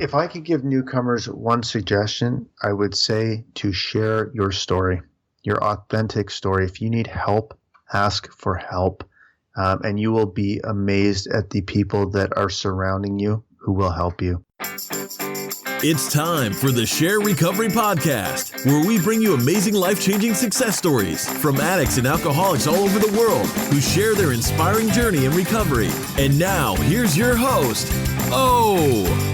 If I could give newcomers one suggestion, I would say to share your story, your authentic story. If you need help, ask for help, and you will be amazed at the people that are surrounding you who will help you. It's time for the SHAIR Recovery Podcast, where we bring you amazing life-changing success stories from addicts and alcoholics all over the world who share their inspiring journey in recovery. And now, here's your host, O.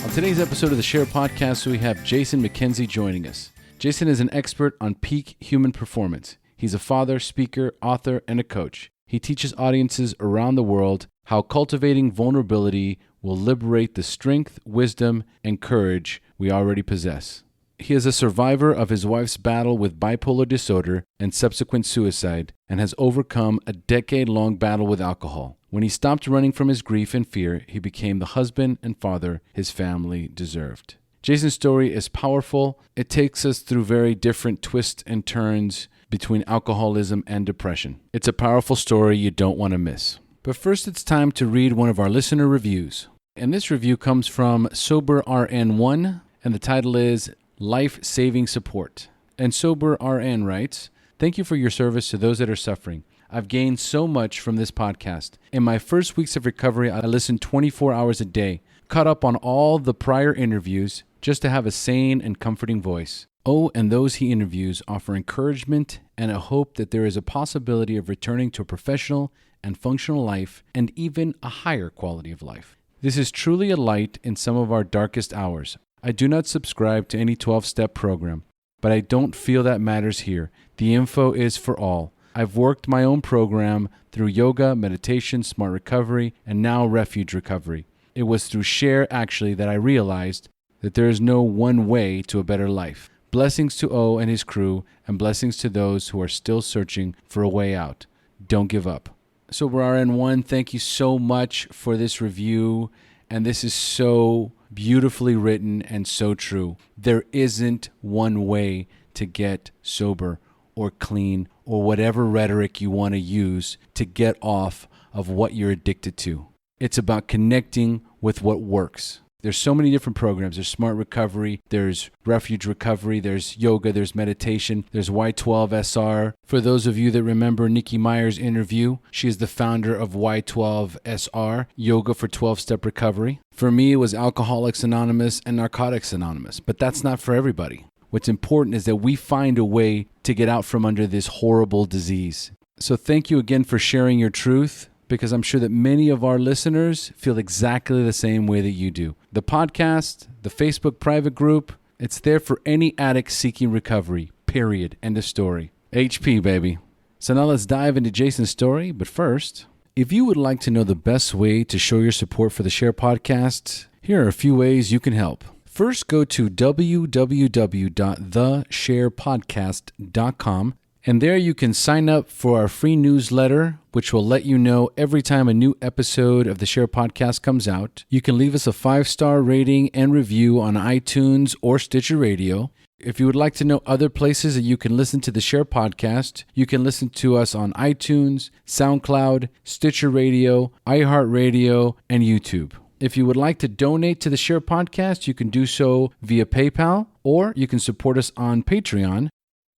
On today's episode of the SHAIR Podcast, we have Jason MacKenzie joining us. Jason is an expert on peak human performance. He's a father, speaker, author, and a coach. He teaches audiences around the world how cultivating vulnerability will liberate the strength, wisdom, and courage we already possess. He is a survivor of his wife's battle with bipolar disorder and subsequent suicide, and has overcome a decade-long battle with alcohol. When he stopped running from his grief and fear, he became the husband and father his family deserved. Jason's story is powerful. It takes us through very different twists and turns between alcoholism and depression. It's a powerful story you don't want to miss. But first, it's time to read one of our listener reviews. And this review comes from SoberRN1, and the title is Life-Saving Support. And SoberRN writes, "Thank you for your service to those that are suffering. I've gained so much from this podcast. In my first weeks of recovery, I listened 24 hours a day, caught up on all the prior interviews just to have a sane and comforting voice. Oh, and those he interviews offer encouragement and a hope that there is a possibility of returning to a professional and functional life and even a higher quality of life. This is truly a light in some of our darkest hours. I do not subscribe to any 12-step program, but I don't feel that matters here. The info is for all. I've worked my own program through yoga, meditation, smart recovery, and now refuge recovery. It was through SHAIR actually that I realized that there is no one way to a better life. Blessings to O and his crew, and blessings to those who are still searching for a way out. Don't give up." SoberRN1, thank you so much for this review, and this is so beautifully written and so true. There isn't one way to get sober or clean or whatever rhetoric you want to use to get off of what you're addicted to. It's about connecting with what works. There's so many different programs. There's smart recovery, there's refuge recovery, there's yoga, there's meditation, there's Y12SR. For those of you that remember Nikki Meyer's interview, she is the founder of Y12SR, Yoga for 12-Step Recovery. For me, it was Alcoholics Anonymous and Narcotics Anonymous, but that's not for everybody. What's important is that we find a way to get out from under this horrible disease. So thank you again for sharing your truth, because I'm sure that many of our listeners feel exactly the same way that you do. The podcast, the Facebook private group, it's there for any addict seeking recovery, period. End of story. HP, baby. So now let's dive into Jason's story. But first, if you would like to know the best way to show your support for the SHAIR podcast, here are a few ways you can help. First, go to www.theshairpodcast.com, and there you can sign up for our free newsletter, which will let you know every time a new episode of the SHAIR Podcast comes out. You can leave us a 5-star rating and review on iTunes or Stitcher Radio. If you would like to know other places that you can listen to the SHAIR Podcast, you can listen to us on iTunes, SoundCloud, Stitcher Radio, iHeartRadio, and YouTube. If you would like to donate to the SHAIR Podcast, you can do so via PayPal, or you can support us on Patreon.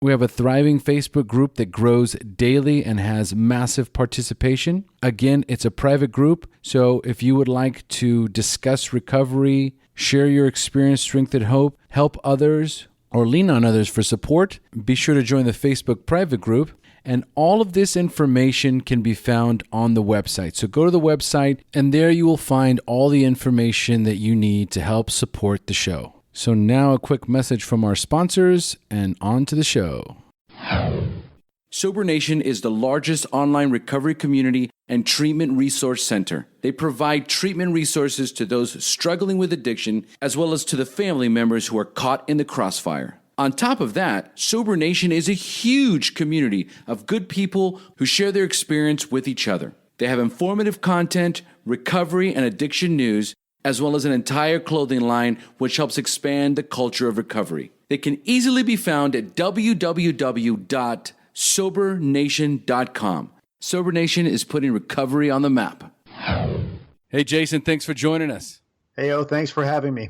We have a thriving Facebook group that grows daily and has massive participation. Again, it's a private group, so if you would like to discuss recovery, share your experience, strength, and hope, help others, or lean on others for support, be sure to join the Facebook private group. And all of this information can be found on the website. So go to the website, and there you will find all the information that you need to help support the show. So now a quick message from our sponsors, and on to the show. Sober Nation is the largest online recovery community and treatment resource center. They provide treatment resources to those struggling with addiction, as well as to the family members who are caught in the crossfire. On top of that, Sober Nation is a huge community of good people who share their experience with each other. They have informative content, recovery and addiction news, as well as an entire clothing line which helps expand the culture of recovery. They can easily be found at www.sobernation.com. Sober Nation is putting recovery on the map. Hey, Jason, thanks for joining us. Hey, thanks for having me.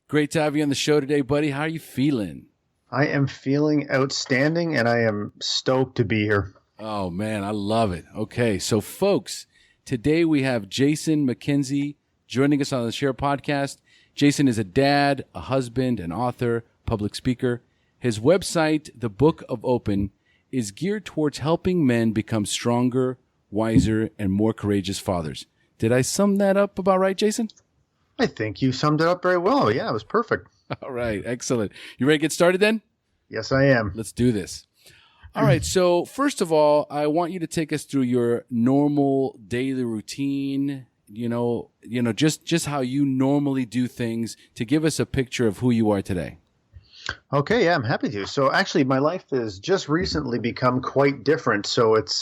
Great to have you on the show today, buddy. How are you feeling? I am feeling outstanding, and I am stoked to be here. Oh, man, I love it. Okay, so folks, today we have Jason MacKenzie joining us on the SHAIR podcast. Jason is a dad, a husband, an author, public speaker. His website, The Book of Open, is geared towards helping men become stronger, wiser, and more courageous fathers. Did I sum that up about right, Jason? I think you summed it up very well. Yeah, it was perfect. All right, excellent. You ready to get started then? Yes, I am. Let's do this. All right, so first of all, I want you to take us through your normal daily routine, just how you normally do things to give us a picture of who you are today. Okay, yeah, I'm happy to. So actually, my life has just recently become quite different. So it's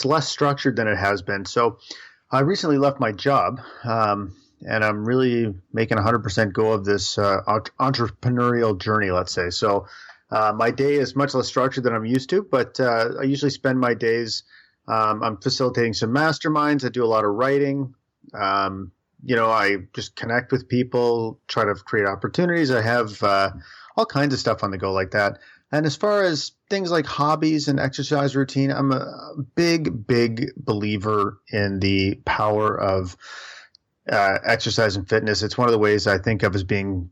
less structured than it has been. So I recently left my job, and I'm really making 100% go of this entrepreneurial journey, let's say. So my day is much less structured than I'm used to, but I usually spend my days, I'm facilitating some masterminds. I do a lot of writing. I just connect with people, try to create opportunities. I have all kinds of stuff on the go like that. And as far as things like hobbies and exercise routine, I'm a big, big believer in the power of exercise and fitness. It's one of the ways I think of as being,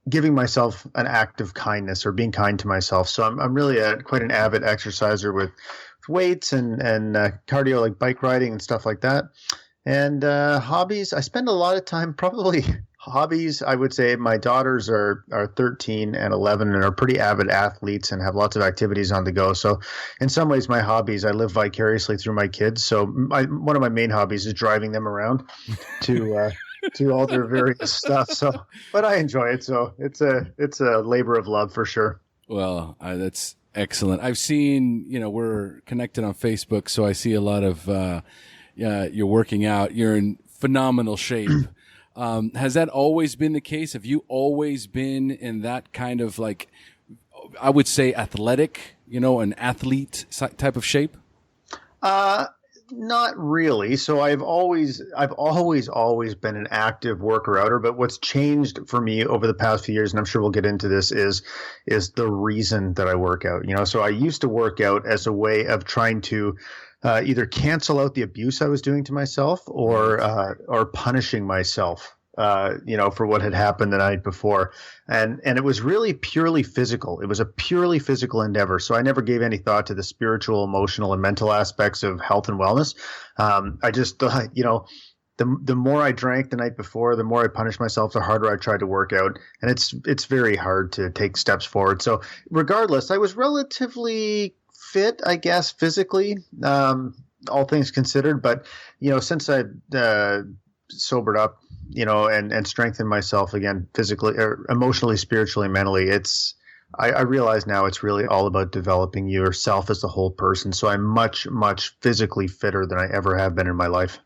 giving myself an act of kindness or being kind to myself. So I'm really quite an avid exerciser with weights and cardio, like bike riding and stuff like that. And hobbies, I spend a lot of time, probably hobbies, I would say my daughters are 13 and 11 and are pretty avid athletes and have lots of activities on the go. So in some ways, my hobbies, I live vicariously through my kids. So one of my main hobbies is driving them around to all their various stuff. So, but I enjoy it. So it's a labor of love for sure. Well, that's excellent. I've seen, we're connected on Facebook, so I see a lot of you're working out. You're in phenomenal shape. Has that always been the case? Have you always been in that kind of I would say athletic, an athlete type of shape? Not really. So I've always been an active worker outer, but what's changed for me over the past few years, and I'm sure we'll get into this, is the reason that I work out. So I used to work out as a way of trying to either cancel out the abuse I was doing to myself or punishing myself, for what had happened the night before. And it was really purely physical. It was a purely physical endeavor. So I never gave any thought to the spiritual, emotional, and mental aspects of health and wellness. I just thought, the more I drank the night before, the more I punished myself, the harder I tried to work out. And it's very hard to take steps forward. So regardless, I was relatively fit, I guess, physically, all things considered. But, since I sobered up, and strengthened myself again, physically, or emotionally, spiritually, mentally, I realize now it's really all about developing yourself as a whole person. So I'm much, much physically fitter than I ever have been in my life.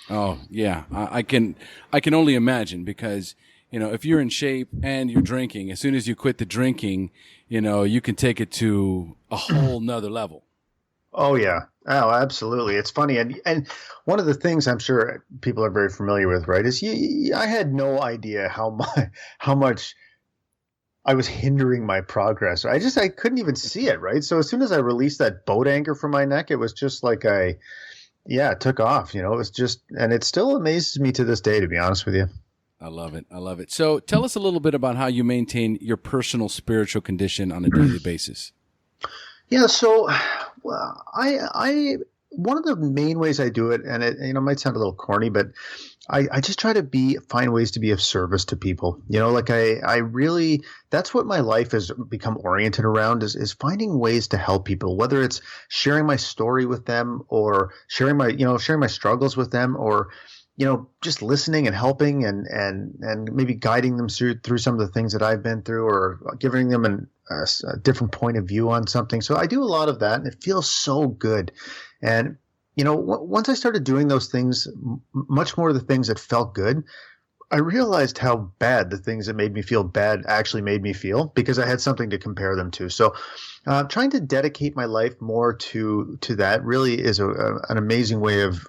Oh, yeah. I can only imagine because, if you're in shape and you're drinking, as soon as you quit the drinking, you can take it to a whole nother level. Oh, yeah. Oh, absolutely. It's funny. And one of the things I'm sure people are very familiar with, right, is I had no idea how much I was hindering my progress. I couldn't even see it, right? So as soon as I released that boat anchor from my neck, it was just like it took off. It was just, and it still amazes me to this day, to be honest with you. I love it. I love it. So tell us a little bit about how you maintain your personal spiritual condition on a daily basis. Yeah, so I one of the main ways I do it, and it might sound a little corny, but I just try to find ways to be of service to people. I really, that's what my life has become oriented around is finding ways to help people, whether it's sharing my story with them or sharing my struggles with them, or just listening and helping and maybe guiding them through some of the things that I've been through, or giving them a different point of view on something. So I do a lot of that, and it feels so good. And, once I started doing those things, much more of the things that felt good, I realized how bad the things that made me feel bad actually made me feel, because I had something to compare them to. So trying to dedicate my life more to that really is an amazing way of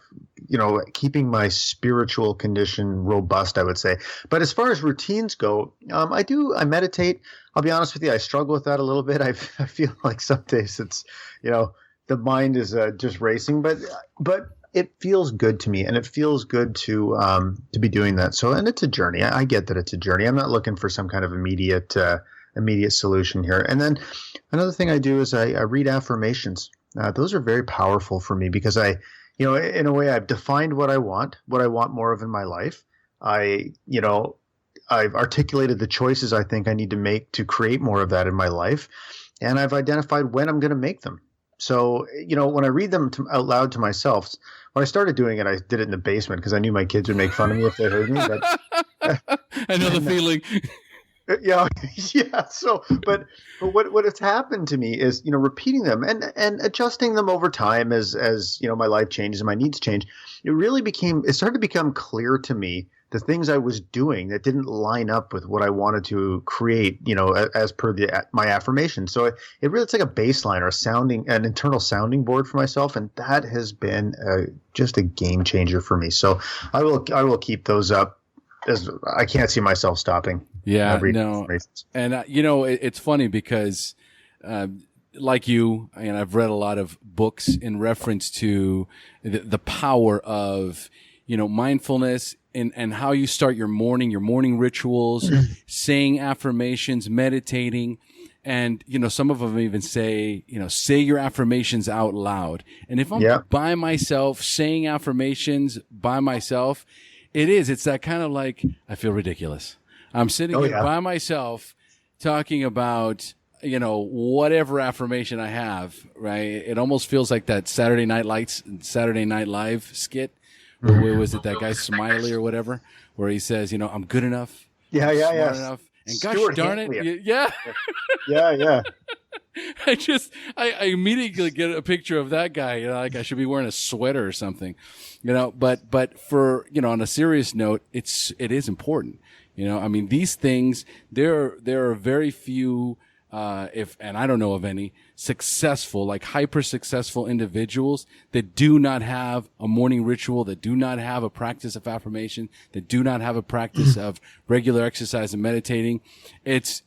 keeping my spiritual condition robust, I would say. But as far as routines go, I meditate. I'll be honest with you, I struggle with that a little bit. I feel like some days it's, the mind is just racing, but it feels good to me, and it feels good to be doing that. So, and it's a journey. I get that it's a journey. I'm not looking for some kind of immediate solution here. And then another thing I do is I read affirmations. Those are very powerful for me because in a way, I've defined what I want more of in my life. I've articulated the choices I think I need to make to create more of that in my life, and I've identified when I'm going to make them. So, when I read them out loud to myself, when I started doing it, I did it in the basement because I knew my kids would make fun of me if they heard me. But I know the feeling. Yeah. So, but what has happened to me is, repeating them and adjusting them over time as my life changes and my needs change. It started to become clear to me the things I was doing that didn't line up with what I wanted to create, as per my affirmation. So it really, it's like a baseline or an internal sounding board for myself. And that has been just a game changer for me. So I will keep those up, as I can't see myself stopping. Yeah, no. And, it's funny because like you, and I've read a lot of books in reference to the power of, mindfulness and how you start your morning rituals, saying affirmations, meditating. And, some of them even say, say your affirmations out loud. And if I'm by myself saying affirmations by myself, it's that kind of like, I feel ridiculous. I'm sitting here by myself talking about, whatever affirmation I have, right? It almost feels like that Saturday Night Live skit. Or was it that guy Smiley or whatever, where he says, I'm good enough. Smart enough. And gosh darn it. Yeah. Yeah. I immediately get a picture of that guy, like I should be wearing a sweater or something, but for, on a serious note, it is important. These things, there are very few, and I don't know of any successful, like hyper successful individuals that do not have a morning ritual, that do not have a practice of affirmation, that do not have a practice of regular exercise and meditating. It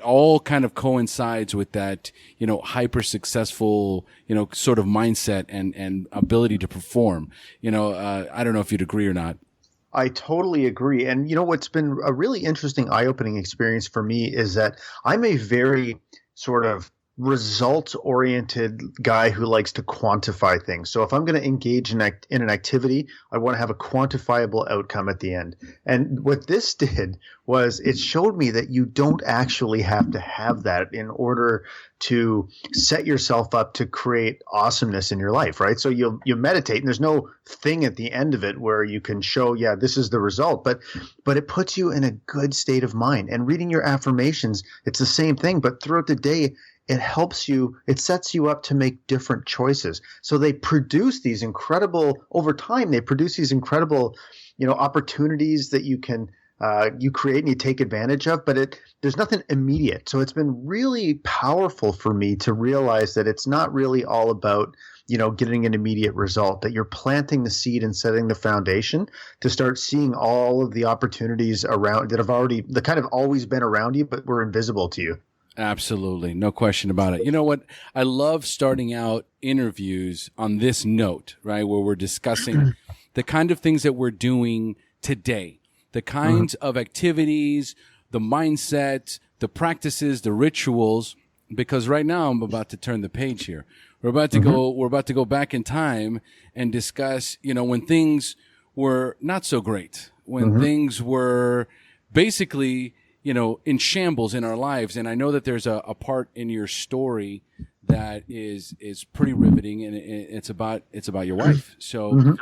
all kind of coincides with that, hyper successful, sort of mindset and ability to perform. I don't know if you'd agree or not. I totally agree. And what's been a really interesting, eye-opening experience for me is that I'm a very sort of results-oriented guy who likes to quantify things. So if I'm going to engage in an activity, I want to have a quantifiable outcome at the end. And what this did was it showed me that you don't actually have to have that in order to set yourself up to create awesomeness in your life, right? So you meditate, and there's no thing at the end of it where you can show, this is the result, but it puts you in a good state of mind. And reading your affirmations, it's the same thing, but throughout the day, it sets you up to make different choices. So they produce these incredible, over time, opportunities that you can, you create and you take advantage of, but there's nothing immediate. So it's been really powerful for me to realize that it's not really all about, getting an immediate result, that you're planting the seed and setting the foundation to start seeing all of the opportunities around that kind of always been around you, but were invisible to you. Absolutely. No question about it. You know what? I love starting out interviews on this note, right? Where we're discussing the kind of things that we're doing today, the kinds of activities, the mindset, the practices, the rituals, because right now I'm about to turn the page here. We're about to go back in time and discuss, when things were not so great, when things were basically, in shambles in our lives. And I know that there's a part in your story that is pretty riveting, and it's about your wife. So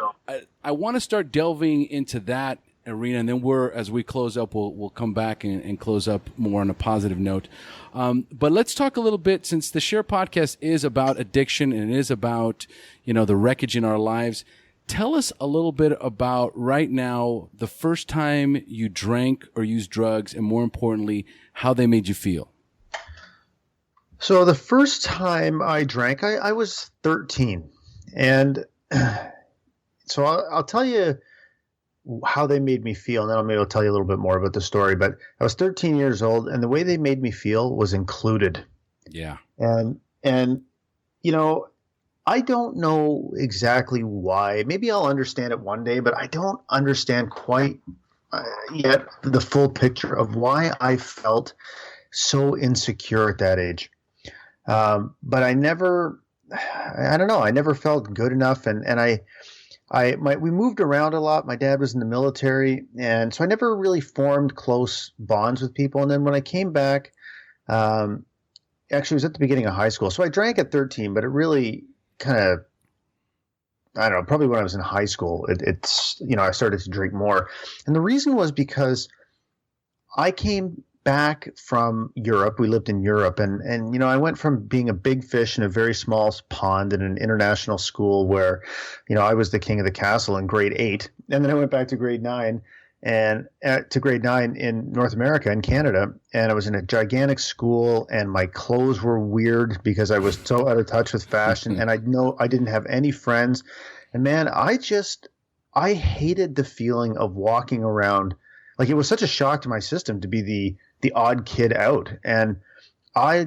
I want to start delving into that arena, and then as we close up, we'll come back and close up more on a positive note. But let's talk a little bit, since the SHAIR podcast is about addiction and it is about, the wreckage in our lives. Tell us a little bit about right now, the first time you drank or used drugs, and more importantly, how they made you feel. So the first time I drank, I was 13. And So I'll tell you how they made me feel, and then maybe I'll tell you a little bit more about the story. But I was 13 years old, and the way they made me feel was included. Yeah. And you know, I don't know exactly why. Maybe I'll understand it one day, but I don't understand quite yet the full picture of why I felt so insecure at that age. But I don't know, I never felt good enough. And we moved around a lot. My dad was in the military. And so I never really formed close bonds with people. And then when I came back, actually it was at the beginning of high school. So I drank at 13, but it really kind of, I don't know, probably when I was in high school, I started to drink more. And the reason was because I came back from Europe. We lived in Europe, and I went from being a big fish in a very small pond in an international school where, I was the king of the castle in grade 8, and then I went back to grade 9 to grade 9 in North America in Canada, and I was in a gigantic school, and my clothes were weird because I was so out of touch with fashion, and I didn't have any friends, and man, I hated the feeling of walking around. Like, it was such a shock to my system to be the odd kid out. And I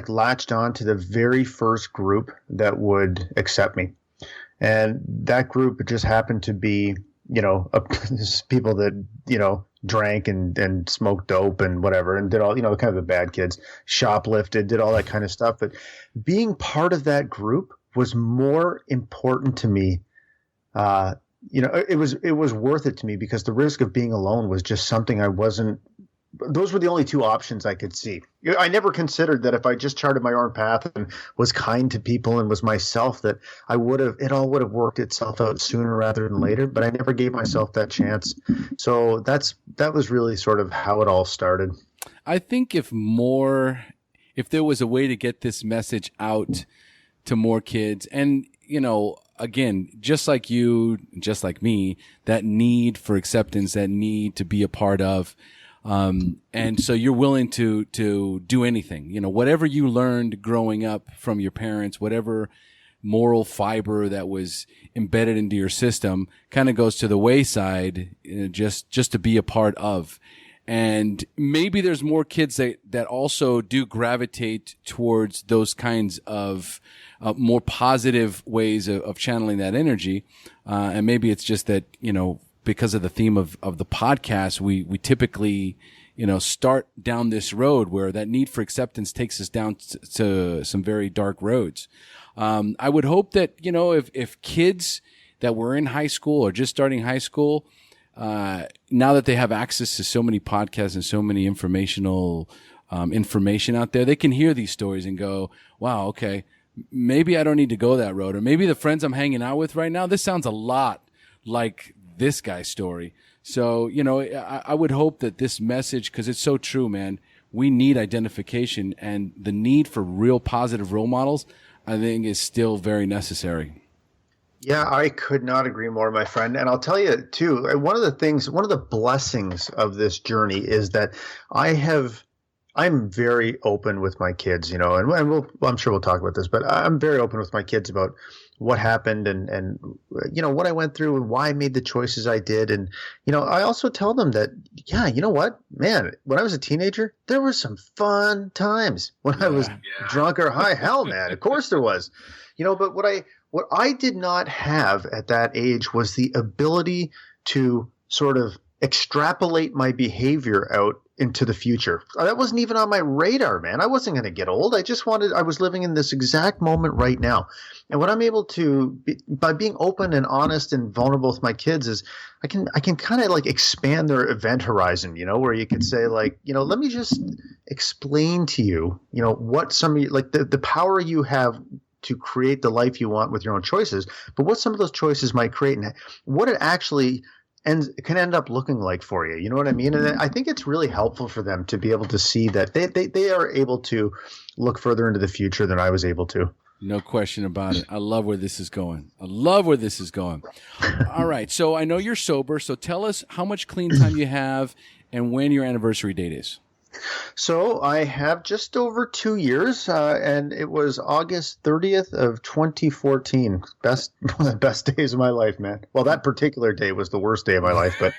latched on to the very first group that would accept me. And that group just happened to be, people that, drank and smoked dope and whatever, and did all, kind of the bad kids, shoplifted, did all that kind of stuff. But being part of that group was more important to me. It was worth it to me because the risk of being alone was just something those were the only two options I could see. I never considered that if I just charted my own path and was kind to people and was myself, that it all would have worked itself out sooner rather than later, but I never gave myself that chance. So that was really sort of how it all started. I think if there was a way to get this message out to more kids, and, again, just like you, just like me, that need for acceptance, that need to be a part of. And so you're willing to do anything, whatever you learned growing up from your parents, whatever moral fiber that was embedded into your system kind of goes to the wayside, just to be a part of. And maybe there's more kids that also do gravitate towards those kinds of more positive ways of channeling that energy. And maybe it's just that, because of the theme of the podcast, we typically, start down this road where that need for acceptance takes us down to some very dark roads. I would hope that, if kids that were in high school or just starting high school, now that they have access to so many podcasts and so many information out there, they can hear these stories and go, wow, okay, maybe I don't need to go that road. Or maybe the friends I'm hanging out with right now, this sounds a lot like this guy's story. So, I would hope that this message, because it's so true, man, we need identification, and the need for real positive role models, I think, is still very necessary. Yeah, I could not agree more, my friend. And I'll tell you too, one of the blessings of this journey is that I'm very open with my kids, and I'm sure we'll talk about this, but I'm very open with my kids about what happened and what I went through and why I made the choices I did. And, I also tell them that, yeah, you know what, man, when I was a teenager, there were some fun times when I was drunk or high. Hell, man, of course there was, but what I did not have at that age was the ability to sort of extrapolate my behavior out into the future. That wasn't even on my radar, man. I wasn't going to get old. I was living in this exact moment right now. And what I'm able to, by being open and honest and vulnerable with my kids, is I can kind of like expand their event horizon, where you could say like, let me just explain to you, what some of you, like the power you have to create the life you want with your own choices, but what some of those choices might create and what it actually can end up looking like for you. You know what I mean? And I think it's really helpful for them to be able to see that they are able to look further into the future than I was able to. No question about it. I love where this is going. All right. So I know you're sober. So tell us how much clean time you have and when your anniversary date is. So I have just over 2 years, and it was August 30th of 2014. One of the best days of my life, man. Well, that particular day was the worst day of my life, but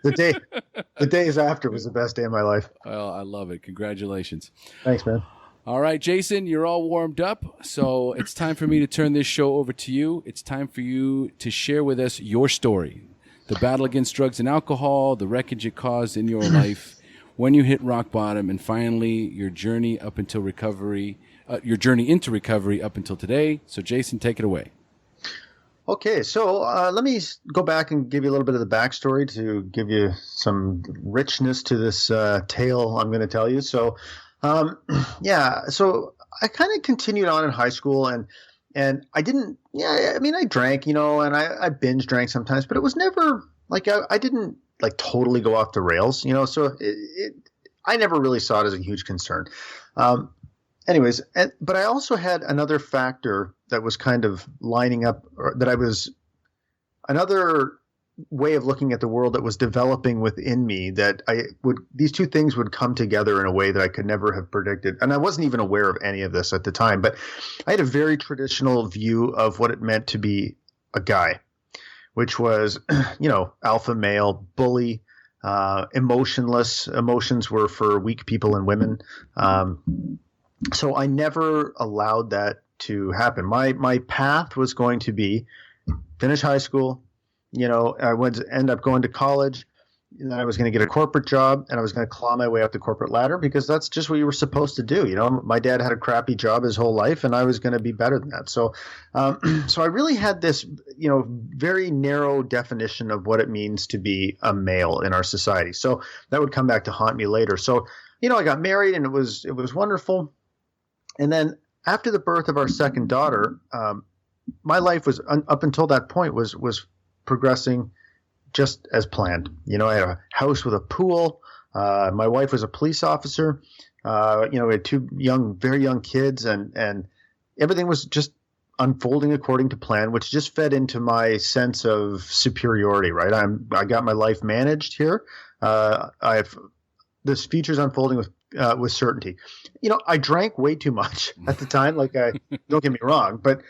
the days after was the best day of my life. Well, I love it. Congratulations. Thanks, man. All right, Jason, you're all warmed up. So it's time for me to turn this show over to you. It's time for you to share with us your story, the battle against drugs and alcohol, the wreckage it caused in your life, when you hit rock bottom, and finally your journey up until recovery, into recovery up until today. So Jason, take it away. Okay, so let me go back and give you a little bit of the backstory to give you some richness to this tale I'm going to tell you. So, so I kind of continued on in high school, and I didn't. Yeah, I mean, I drank, and I binge drank sometimes, but it was never like I didn't like totally go off the rails, So I never really saw it as a huge concern. Anyways, but I also had another factor that was kind of lining up, or that I was another way of looking at the world that was developing within me, that these two things would come together in a way that I could never have predicted. And I wasn't even aware of any of this at the time, but I had a very traditional view of what it meant to be a guy, which was, alpha male, bully, emotionless. Emotions were for weak people and women. So I never allowed that to happen. My path was going to be finish high school. I would end up going to college, and then I was going to get a corporate job, and I was going to claw my way up the corporate ladder, because that's just what you were supposed to do. My dad had a crappy job his whole life, and I was going to be better than that. So, so I really had this, very narrow definition of what it means to be a male in our society. So that would come back to haunt me later. So, I got married, and it was wonderful. And then after the birth of our second daughter, my life was up until that point was progressing just as planned. I had a house with a pool. My wife was a police officer. We had two very young kids, and everything was just unfolding according to plan, which just fed into my sense of superiority. Right, I got my life managed here. This future's unfolding with certainty. I drank way too much at the time. Don't get me wrong, but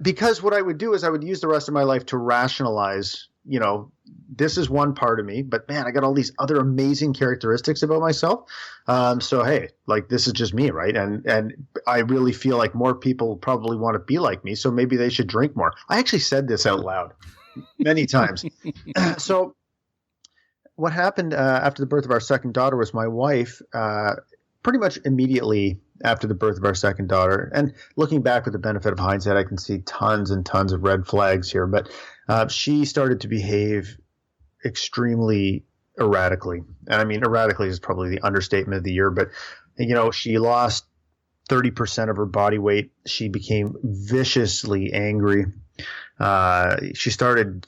because what I would do is I would use the rest of my life to rationalize, this is one part of me, but man, I got all these other amazing characteristics about myself. So, hey, this is just me, right? And I really feel like more people probably want to be like me. So maybe they should drink more. I actually said this out loud many times. So what happened after the birth of our second daughter was my wife, pretty much immediately after the birth of our second daughter, and looking back with the benefit of hindsight, I can see tons and tons of red flags here, but she started to behave extremely erratically. And I mean, erratically is probably the understatement of the year, but she lost 30% of her body weight. She became viciously angry. She started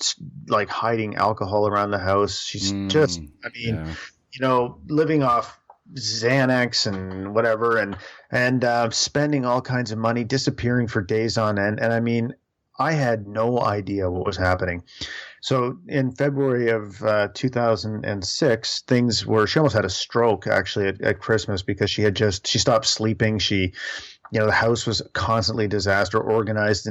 hiding alcohol around the house. She's living off Xanax and whatever, and spending all kinds of money, disappearing for days on end. And I mean, I had no idea what was happening. So in February of 2006, she almost had a stroke actually at Christmas, because she stopped sleeping. The house was constantly disaster, organized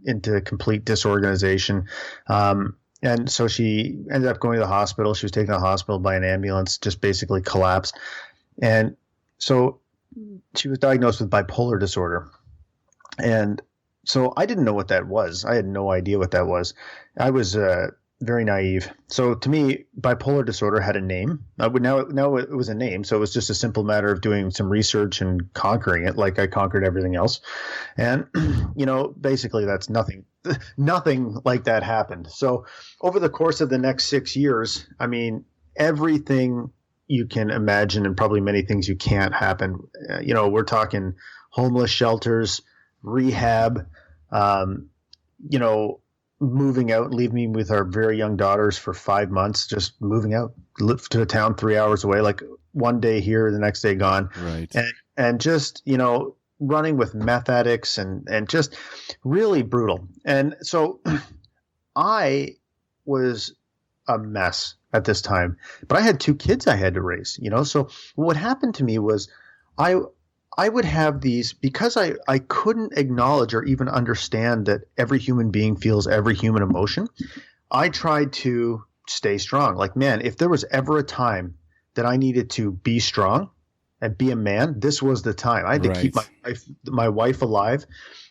into complete disorganization. And so she ended up going to the hospital. She was taken to the hospital by an ambulance, just basically collapsed. And so she was diagnosed with bipolar disorder. And so I didn't know what that was. I had no idea what that was. I was very naive. So to me, bipolar disorder had a name. Now it was a name. So it was just a simple matter of doing some research and conquering it, like I conquered everything else. And, basically that's nothing like that happened. So over the course of the next 6 years, I mean, everything you can imagine, and probably many things you can't, happen. We're talking homeless shelters, rehab, moving out and leaving me with our very young daughters for 5 months, just moving out, live to a town 3 hours away, one day here, the next day gone. Right. And just, running with meth addicts and just really brutal. And so I was a mess at this time, but I had 2 kids I had to raise, So what happened to me was I would have these, because I couldn't acknowledge or even understand that every human being feels every human emotion. I tried to stay strong. Like, man, if there was ever a time that I needed to be strong and be a man, this was the time. I had to keep my wife alive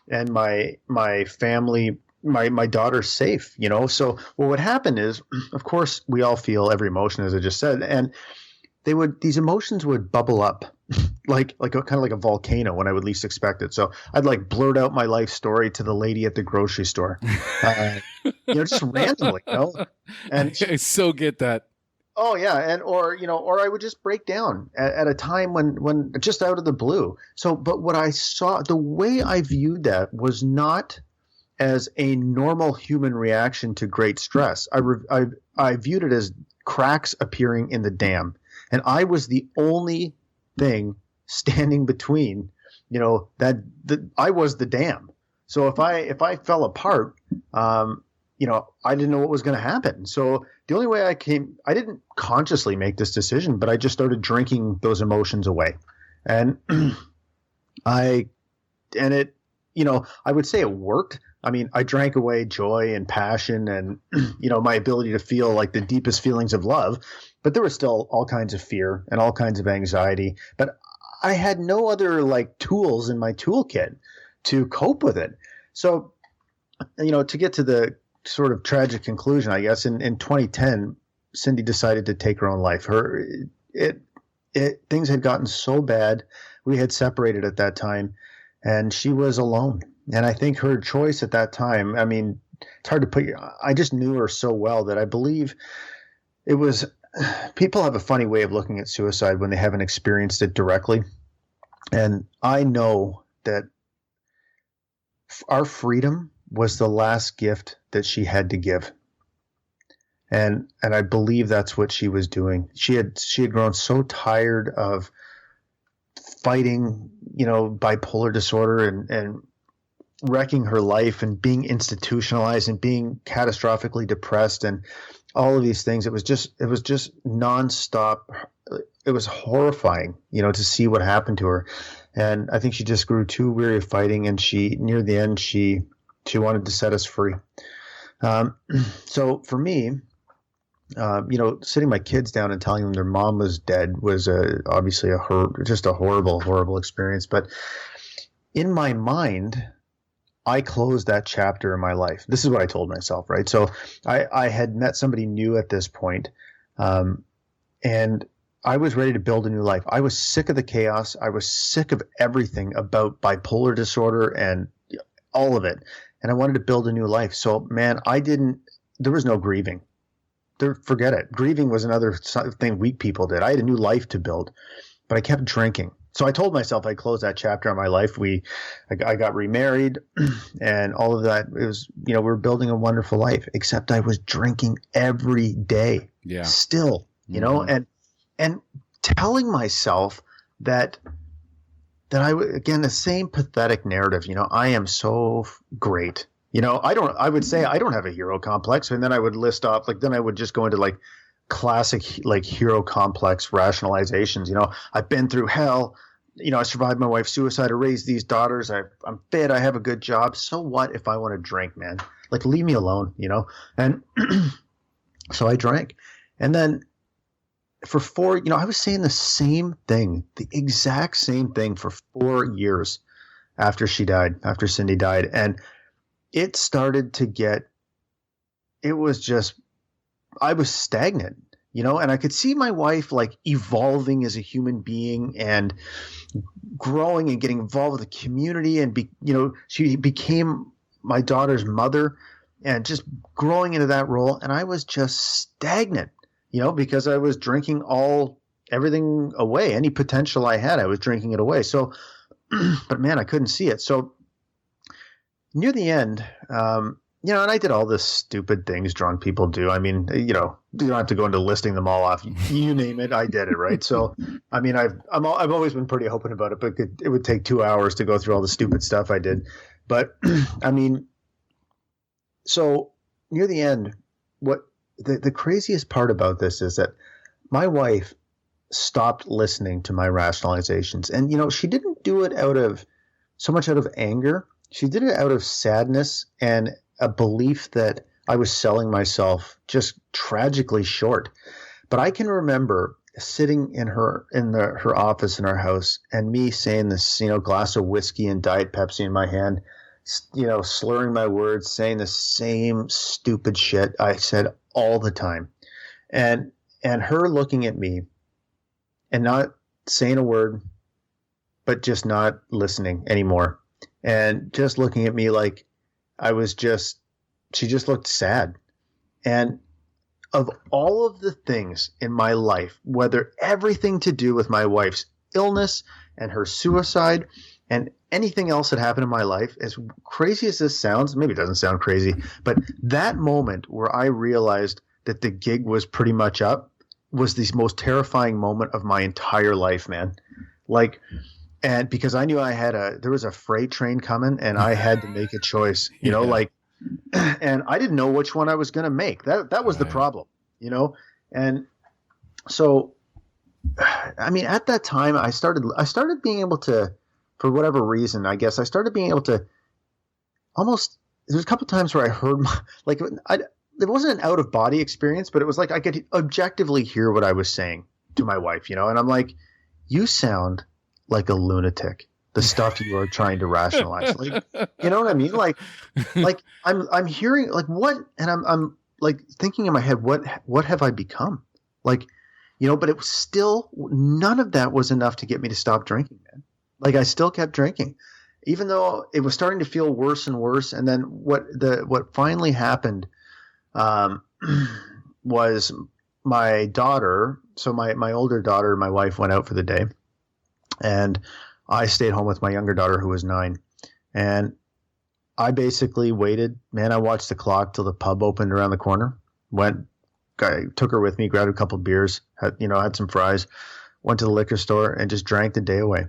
and my family, my daughter safe, So what would happen is, of course, we all feel every emotion, as I just said, and these emotions would bubble up kind of like a volcano when I would least expect it. So I'd like blurt out my life story to the lady at the grocery store, just randomly, And I so get that. Oh yeah, or I would just break down at a time when just out of the blue. So, but what I saw, the way I viewed that was not as a normal human reaction to great stress. I viewed it as cracks appearing in the dam. And I was the only thing standing between, I was the dam. So if I fell apart, I didn't know what was going to happen. So the only way I didn't consciously make this decision, but I just started drinking those emotions away. And I would say it worked. I mean, I drank away joy and passion and, my ability to feel like the deepest feelings of love, but there was still all kinds of fear and all kinds of anxiety. But I had no other tools in my toolkit to cope with it. So, to get to the sort of tragic conclusion, I guess, in 2010, Cindy decided to take her own life. Things had gotten so bad. We had separated at that time, and she was alone. And I think her choice at that time, I mean, it's hard to put, I just knew her so well that I believe it was, people have a funny way of looking at suicide when they haven't experienced it directly. And I know that our freedom was the last gift that she had to give. And I believe that's what she was doing. She had grown so tired of fighting, bipolar disorder and wrecking her life and being institutionalized and being catastrophically depressed and all of these things. It was just nonstop. It was horrifying, to see what happened to her. And I think she just grew too weary of fighting. And near the end, she wanted to set us free. So for me, sitting my kids down and telling them their mom was dead was obviously just a horrible, horrible experience. But in my mind, I closed that chapter in my life. This is what I told myself, right? So I had met somebody new at this point, and I was ready to build a new life. I was sick of the chaos. I was sick of everything about bipolar disorder and all of it. And I wanted to build a new life. So, man, there was no grieving. Forget it. Grieving was another thing weak people did. I had a new life to build, but I kept drinking. So I told myself I'd close that chapter on my life. I got remarried and all of that. It was, we were building a wonderful life, except I was drinking every day. Yeah. Still, and telling myself that I would, again, the same pathetic narrative, I am so great. I would say I don't have a hero complex. And then I would list off, then I would just go into classic, hero complex rationalizations. I've been through hell. I survived my wife's suicide. I raised these daughters. I'm fit. I have a good job. So what if I want to drink, man? Leave me alone, And so I drank. And then for 4, I was saying the same thing, the exact same thing for 4 years after Cindy died. And it started to I was stagnant. And I could see my wife evolving as a human being and growing and getting involved with the community. And, she became my daughter's mother and just growing into that role. And I was just stagnant, because I was drinking everything away. Any potential I had, I was drinking it away. So, but man, I couldn't see it. So near the end, and I did all the stupid things drunk people do. I mean, you don't have to go into listing them all off. You name it, I did it, right? So, I mean, I've always been pretty open about it, but it would take 2 hours to go through all the stupid stuff I did. But I mean, so near the end, what the craziest part about this is that my wife stopped listening to my rationalizations. And, she didn't do it so much out of anger. She did it out of sadness and a belief that I was selling myself just tragically short. But I can remember sitting in her office in our house and me saying this, glass of whiskey and Diet Pepsi in my hand, slurring my words, saying the same stupid shit I said all the time. And her looking at me and not saying a word, but just not listening anymore. And just looking at me like she just looked sad. And of all of the things in my life, whether everything to do with my wife's illness and her suicide and anything else that happened in my life, as crazy as this sounds, maybe it doesn't sound crazy, but that moment where I realized that the gig was pretty much up was the most terrifying moment of my entire life, man. And because I knew there was a freight train coming and I had to make a choice, and I didn't know which one I was going to make. That was the problem, And so, I mean, at that time I started being able to, for whatever reason, I guess I started being able to almost, there was a couple of times where I heard it wasn't an out of body experience, but it was like I could objectively hear what I was saying to my wife, and I'm like, you sound like a lunatic, the stuff you are trying to rationalize. Like, you know what I mean? Like I'm hearing like what, and I'm like thinking in my head, what have I become? Like, but it was still, none of that was enough to get me to stop drinking, man. Like I still kept drinking, even though it was starting to feel worse and worse. And then what finally happened was my daughter. So my older daughter, my wife went out for the day, and I stayed home with my younger daughter who was 9. And I basically waited, man. I watched the clock till the pub opened around the corner, took her with me, grabbed a couple beers, had some fries, went to the liquor store and just drank the day away.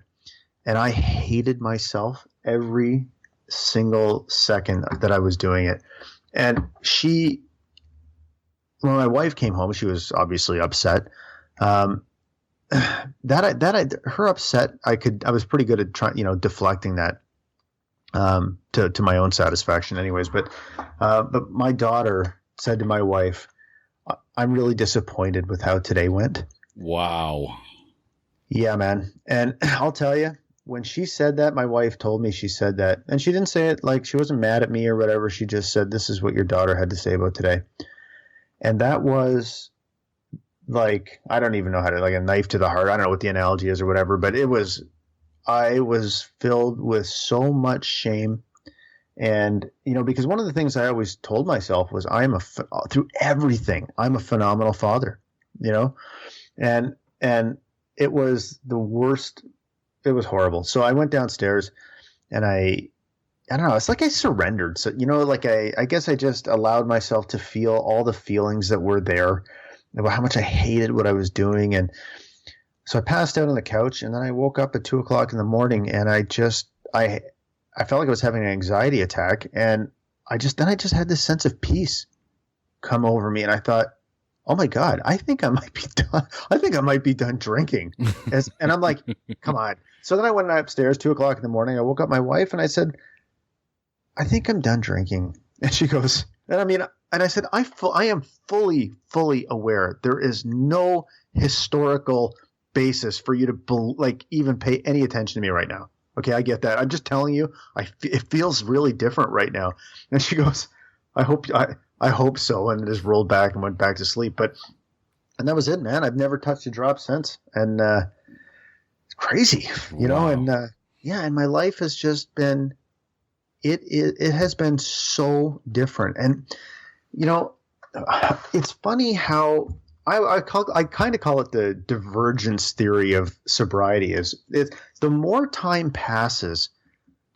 And I hated myself every single second that I was doing it. And when my wife came home, she was obviously upset. Her upset, I was pretty good at trying, deflecting that, to my own satisfaction anyways. But my daughter said to my wife, I'm really disappointed with how today went. Wow. Yeah, man. And I'll tell you, when she said that, my wife told me she said that, and she didn't say it like she wasn't mad at me or whatever. She just said, this is what your daughter had to say about today. And that was like, I don't even know how to, like a knife to the heart. I don't know what the analogy is or whatever, but I was filled with so much shame. And, because one of the things I always told myself was through everything, I'm a phenomenal father, and it was the worst. It was horrible. So I went downstairs and I don't know. It's like I surrendered. So, I guess I just allowed myself to feel all the feelings that were there about how much I hated what I was doing. And so I passed out on the couch, and then I woke up at 2:00 in the morning, and I felt like I was having an anxiety attack. And I just had this sense of peace come over me. And I thought, oh my God, I think I might be done. I think I might be done drinking. And I'm like, come on. So then I went upstairs, 2:00 in the morning. I woke up my wife and I said, I think I'm done drinking. And she goes, and I said, I am fully aware there is no historical basis for you to even pay any attention to me right now. Okay, I get that. I'm just telling you, it feels really different right now. And she goes, I hope so. And just rolled back and went back to sleep. And that was it, man. I've never touched a drop since. And it's crazy, Wow. And and my life has just been, it has been so different. And, it's funny how I kind of call it the divergence theory of sobriety. The more time passes,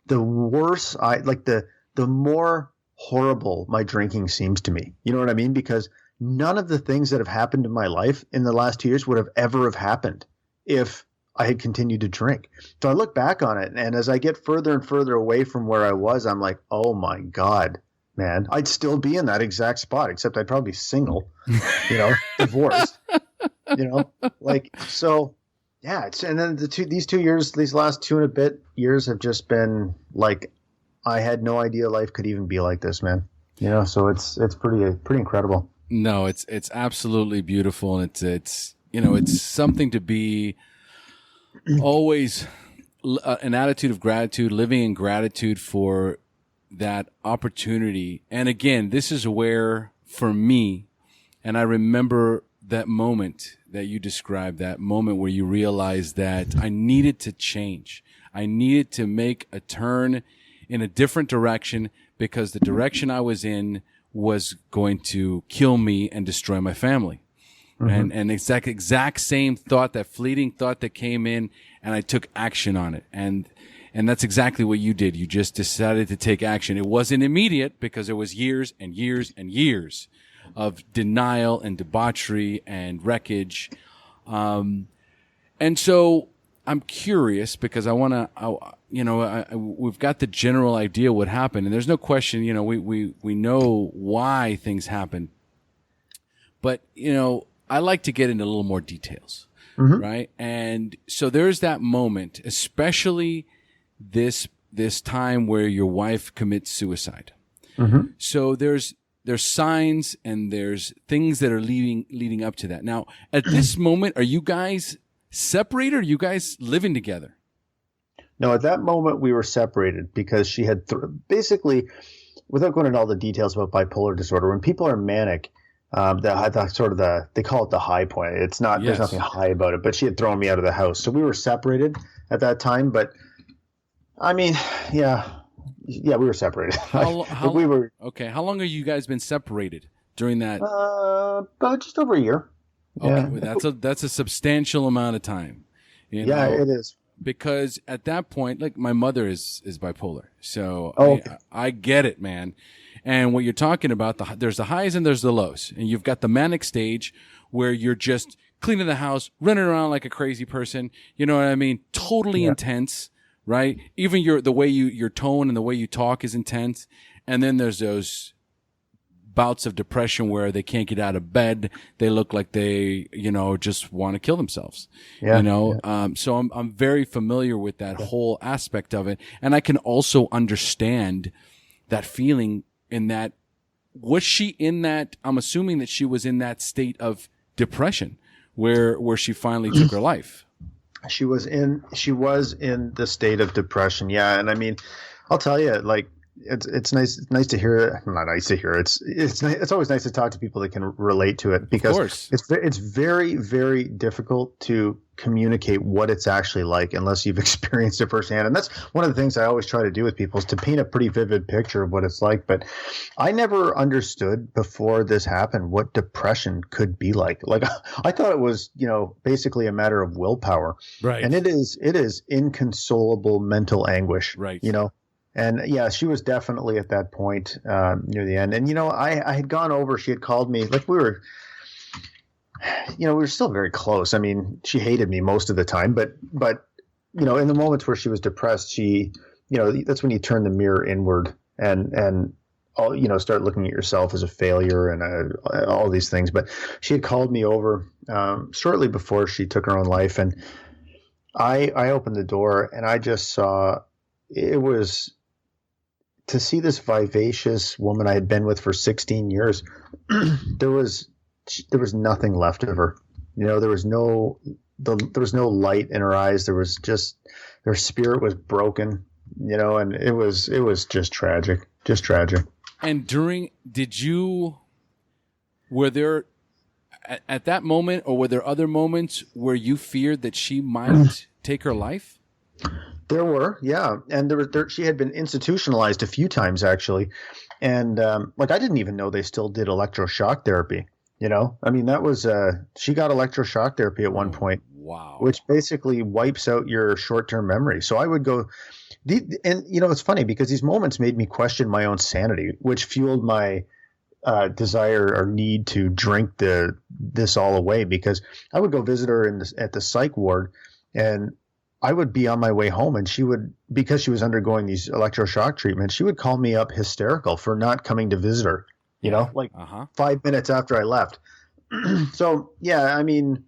the worse the more horrible my drinking seems to me. You know what I mean? Because none of the things that have happened in my life in the last 2 years would have ever happened if I had continued to drink. So I look back on it, and as I get further and further away from where I was, I'm like, oh my God, man, I'd still be in that exact spot, except I'd probably be single, divorced, so yeah. And then these 2 years, these last 2 and a bit years have just been like, I had no idea life could even be like this, man. So it's pretty incredible. No, it's absolutely beautiful. And it's something to be always an attitude of gratitude, living in gratitude for that opportunity. And again, this is where, for me, and I remember that moment that you described, that moment where you realized that I needed to change. I needed to make a turn in a different direction, because the direction I was in was going to kill me and destroy my family. Mm-hmm. And exact same thought, that fleeting thought that came in, and I took action on it. And that's exactly what you did. You just decided to take action. It wasn't immediate, because it was years and years and years of denial and debauchery and wreckage. And so I'm curious, because we've got the general idea what happened, and there's no question, we know why things happen, but, I like to get into a little more details, mm-hmm. right? And so there's that moment, especially this time where your wife commits suicide. Mm-hmm. So there's signs and there's things that are leading up to that. Now, at this moment, are you guys separated, or are you guys living together? No, at that moment we were separated, because she had basically, without going into all the details about bipolar disorder, when people are manic, they call it the high point. It's not, yes. There's nothing high about it, but she had thrown me out of the house. So we were separated at that time, but I mean, yeah, we were separated. How long have you guys been separated during that? About just over a year. Okay, yeah. Well, that's a substantial amount of time. Yeah, it is. Because at that point, like, my mother is bipolar, so okay. I get it, man. And what you're talking about, there's the highs and there's the lows, and you've got the manic stage where you're just cleaning the house, running around like a crazy person. You know what I mean? Totally intense, right? Even your tone and the way you talk is intense. And then there's those bouts of depression where they can't get out of bed. They look like they, just want to kill themselves. Yeah. So I'm very familiar with that whole aspect of it. And I can also understand that feeling, in that, was she in that, I'm assuming that she was in that state of depression where she finally took her life. She was in the state of depression. Yeah. And I mean, I'll tell you, like, it's nice to hear. Not nice to hear. It's always nice to talk to people that can relate to it, because it's very, very difficult to communicate what it's actually like unless you've experienced it firsthand. And that's one of the things I always try to do with people, is to paint a pretty vivid picture of what it's like. But I never understood before this happened what depression could be like. Like, I thought it was, basically a matter of willpower. Right. And it is inconsolable mental anguish. Right. And yeah, she was definitely at that point near the end. And, I had gone over, she had called me, like, we were still very close. I mean, she hated me most of the time, but in the moments where she was depressed, she, that's when you turn the mirror inward and start looking at yourself as a failure and all these things. But she had called me over shortly before she took her own life. And I opened the door, and I just saw, it was, to see this vivacious woman I had been with for 16 years, there was nothing left of her. There was no light in her eyes. There was just, her spirit was broken, and it was just tragic. And were there at that moment, or were there other moments where you feared that she might take her life? There were, yeah. And she had been institutionalized a few times, actually. And I didn't even know they still did electroshock therapy. I mean, that was she got electroshock therapy at one point. Wow. Which basically wipes out your short-term memory. So I would go, and it's funny, because these moments made me question my own sanity, which fueled my desire or need to drink this all away, because I would go visit her at the psych ward, and I would be on my way home, and she would, because she was undergoing these electroshock treatments, she would call me up hysterical for not coming to visit her, like 5 minutes after I left. So, yeah, I mean,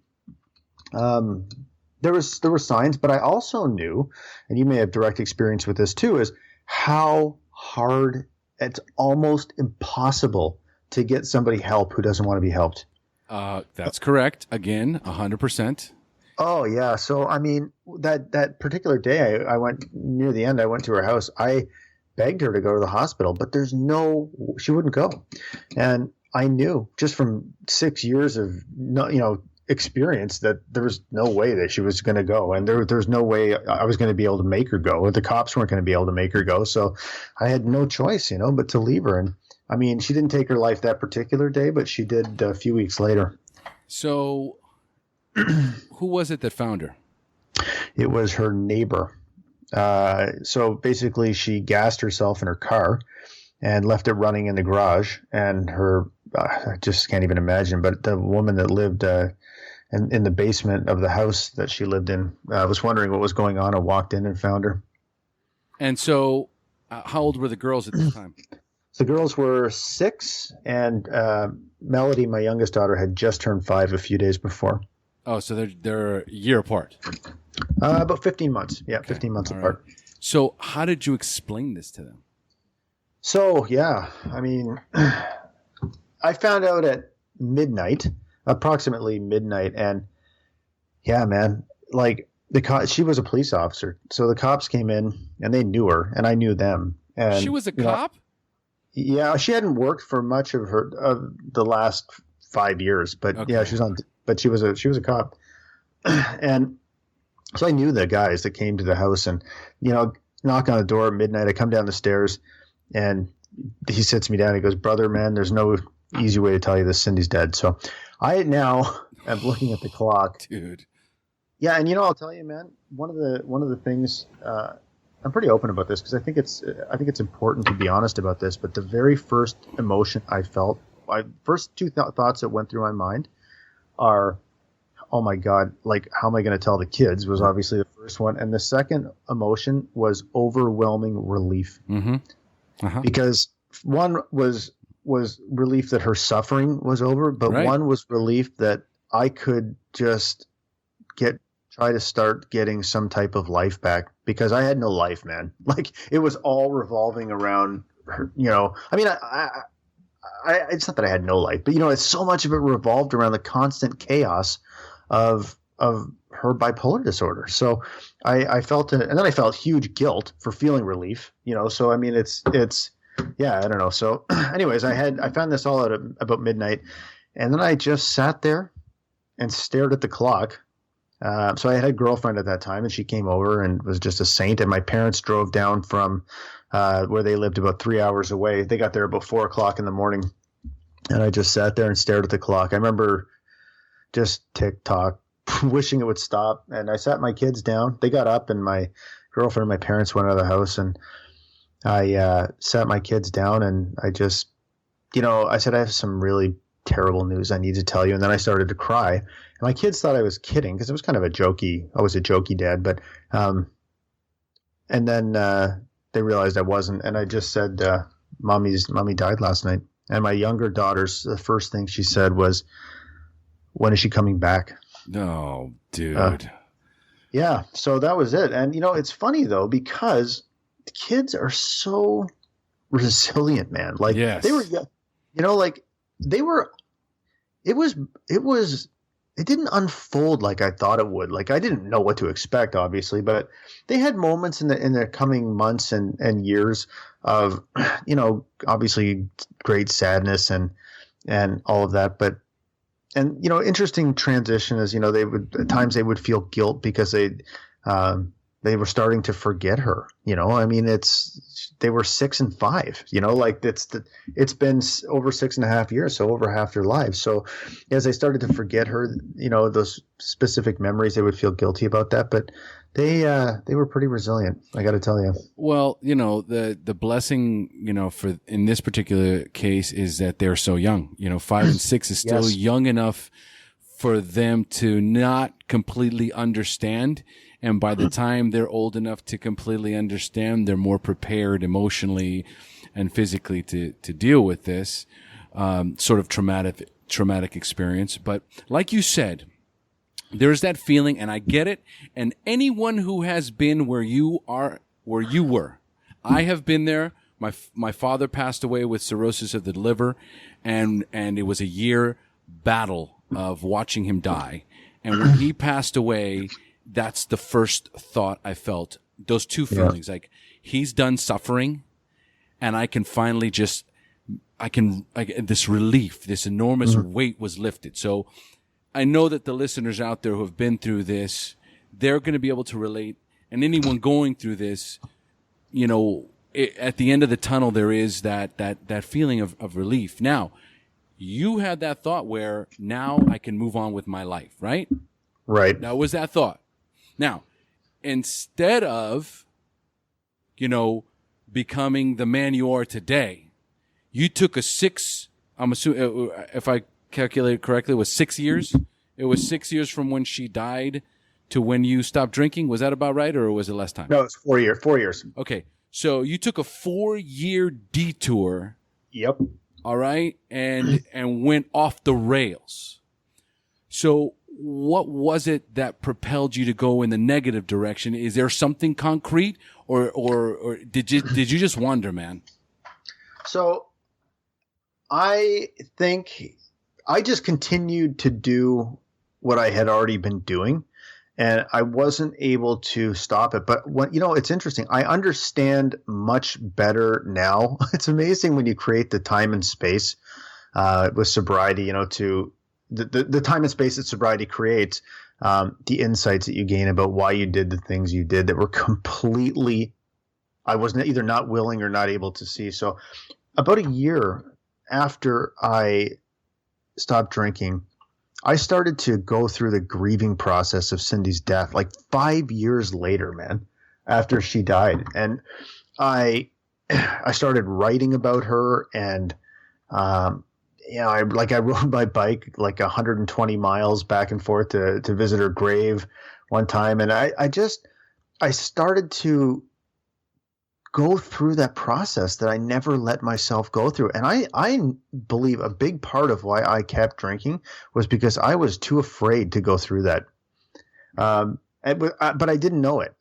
there were signs, but I also knew, and you may have direct experience with this too, is how hard, it's almost impossible to get somebody help who doesn't want to be helped. That's correct. Again, 100%. Oh yeah. So I mean, that particular day, I went near the end. I went to her house. I begged her to go to the hospital, but she wouldn't go. And I knew just from 6 years of experience that there was no way that she was going to go, and there's no way I was going to be able to make her go, or the cops weren't going to be able to make her go. So I had no choice, but to leave her. And I mean, she didn't take her life that particular day, but she did a few weeks later. So who was it that found her? It was her neighbor. So basically she gassed herself in her car and left it running in the garage. And I just can't even imagine, but the woman that lived in the basement of the house that she lived in was wondering what was going on and walked in and found her. And so how old were the girls at this time? The girls were 6, and Melody, my youngest daughter, had just turned 5 a few days before. Oh, so they're a year apart. About 15 months. Yeah, okay. 15 months apart. Right. So how did you explain this to them? So, yeah, I mean, I found out at approximately midnight, and yeah, man, like she was a police officer. So the cops came in, and they knew her, and I knew them. And she was a cop? Yeah, she hadn't worked for much of the last 5 years, but okay. Yeah, but she was a cop. And so I knew the guys that came to the house, and knock on the door at midnight. I come down the stairs, and he sits me down. He goes, "Brother, man, there's no easy way to tell you this. Cindy's dead." So I now am looking at the clock, dude. Yeah, and I'll tell you, man, one of the things, I'm pretty open about this because I think it's important to be honest about this. But the very first emotion I felt, first two thoughts that went through my mind are, oh my God, like, how am I going to tell the kids, was obviously the first one. And the second emotion was overwhelming relief. Mm-hmm. Uh-huh. Because one was relief that her suffering was over, but right. One was relief that I could just try to start getting some type of life back, because I had no life, man. Like, it was all revolving around her, I mean, I it's not that I had no life, but it's so much of it revolved around the constant chaos of her bipolar disorder. So I felt it, and then I felt huge guilt for feeling relief, so I mean, it's yeah, I don't know. So anyways, I found this all out at about midnight, and then I just sat there and stared at the clock. So I had a girlfriend at that time, and she came over and was just a saint. And my parents drove down from where they lived about 3 hours away. They got there about 4 o'clock in the morning, and I just sat there and stared at the clock. I remember just tick-tock, wishing it would stop. And I sat my kids down. They got up, and my girlfriend and my parents went out of the house, and I sat my kids down, and I just, I said, I have some really terrible news I need to tell you. And then I started to cry. And my kids thought I was kidding, because it was kind of I was a jokey dad, but and then they realized I wasn't, and I just said, mommy died last night. And my younger daughter's, the first thing she said was, when is she coming back? No, dude. Yeah, so that was it. And it's funny though, because the kids are so resilient, man. Like, yes. They were, like, they were, it didn't unfold like I thought it would. Like, I didn't know what to expect, obviously, but they had moments in the coming months and years of, obviously great sadness and all of that. But, and, interesting transition is, at times they would feel guilt because they were starting to forget her. I mean, they were 6 and 5, like it's been over 6.5 years, so over half their lives. So as they started to forget her, those specific memories, they would feel guilty about that. But they were pretty resilient, I got to tell you. Well, the blessing, for in this particular case is that they're so young. 5 and 6 is still yes. young enough for them to not completely understand And by the time they're old enough to completely understand, they're more prepared emotionally and physically to deal with this sort of traumatic experience. But like you said, there's that feeling, and I get it. And anyone who has been where you were, I have been there. My father passed away with cirrhosis of the liver, and it was a year battle of watching him die. And when he passed away, that's the first thought I felt. Those two feelings, like he's done suffering, and I can finally this relief, this enormous weight was lifted. So I know that the listeners out there who have been through this, they're going to be able to relate. And anyone going through this, you know, at the end of the tunnel, there is that feeling of relief. Now, you had that thought where now I can move on with my life, right? Right. That was that thought. Now, instead of, you know, becoming the man you are today, you took I'm assuming, if I calculated correctly, it was 6 years. It was 6 years from when she died to when you stopped drinking. Was that about right, or was it less time? No, it's 4 years. 4 years. Okay. So you took a 4-year detour. Yep. All right. And went off the rails. So what was it that propelled you to go in the negative direction? Is there something concrete, or did you just wander, man? So I think I just continued to do what I had already been doing, and I wasn't able to stop it. But it's interesting. I understand much better now. It's amazing when you create the time and space with sobriety, to the time and space that sobriety creates, the insights that you gain about why you did the things you did that were completely, I was either not willing or not able to see. So about a year after I stopped drinking, I started to go through the grieving process of Cindy's death, like 5 years later, man, after she died. And I started writing about her, and I rode my bike like 120 miles back and forth to visit her grave one time. And I started to go through that process that I never let myself go through. And I believe a big part of why I kept drinking was because I was too afraid to go through that. But I didn't know it.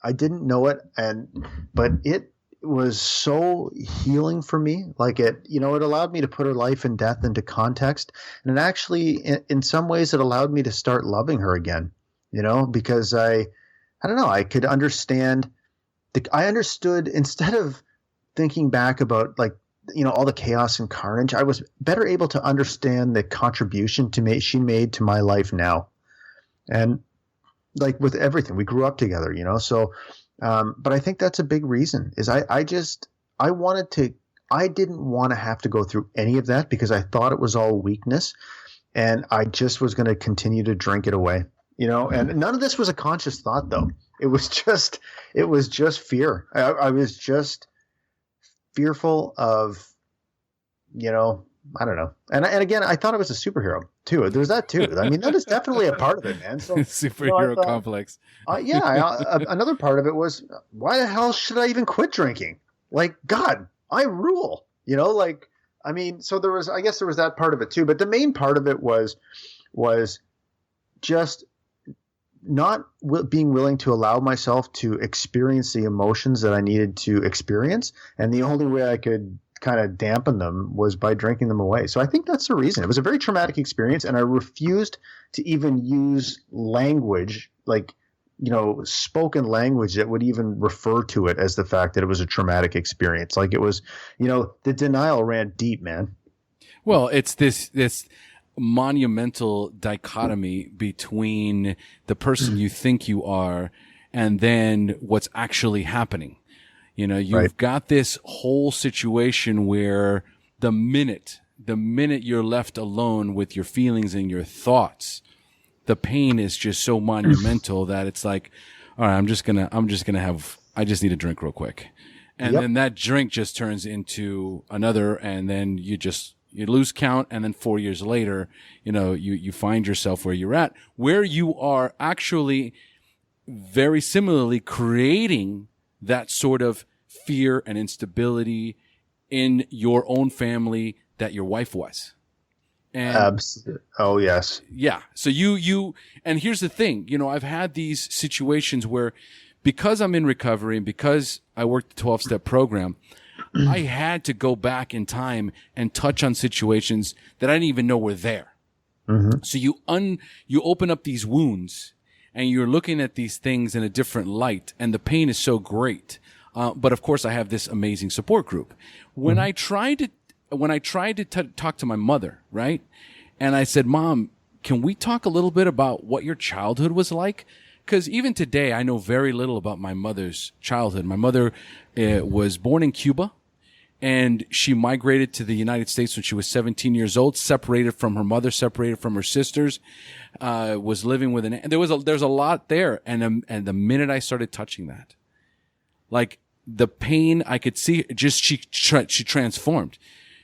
But it was so healing for me. Like it allowed me to put her life and death into context. And it actually, in some ways, it allowed me to start loving her again, because I don't know, I could understand. I understood, instead of thinking back about all the chaos and carnage, I was better able to understand the contribution she made to my life now. And like with everything, we grew up together, so, but I think that's a big reason is I didn't want to have to go through any of that because I thought it was all weakness, and I just was going to continue to drink it away, and none of this was a conscious thought though. It was just fear. I was just fearful of, I don't know. And again, I thought I was a superhero too. There's that too. I mean, that is definitely a part of it, man. So, superhero complex. Another part of it was, why the hell should I even quit drinking? Like, God, I rule, so I guess there was that part of it too. But the main part of it was just not being willing to allow myself to experience the emotions that I needed to experience. And the only way I could kind of dampen them was by drinking them away. So I think that's the reason. It was a very traumatic experience, and I refused to even use language, spoken language that would even refer to it as the fact that it was a traumatic experience. Like it was, the denial ran deep, man. Well, it's this monumental dichotomy between the person you think you are and then what's actually happening. You've got this whole situation where the minute you're left alone with your feelings and your thoughts, the pain is just so monumental that it's like, all right, I just need a drink real quick. And then that drink just turns into another, and then you lose count, and then 4 years later, you find yourself where you're at, where you are actually very similarly creating that sort of fear and instability in your own family that your wife was. And Absolutely. Oh, yes. yeah. So and here's the thing, I've had these situations where, because I'm in recovery and because I worked the 12-step program, I had to go back in time and touch on situations that I didn't even know were there. Mm-hmm. So you open up these wounds and you're looking at these things in a different light, and the pain is so great. But of course I have this amazing support group. When I tried to talk to my mother, right? And I said, Mom, can we talk a little bit about what your childhood was like? Because even today, I know very little about my mother's childhood. My mother was born in Cuba, and she migrated to the United States when she was 17 years old, separated from her mother, separated from her sisters, was living with there's a lot there. And the minute I started touching that, like the pain I could see, just she transformed.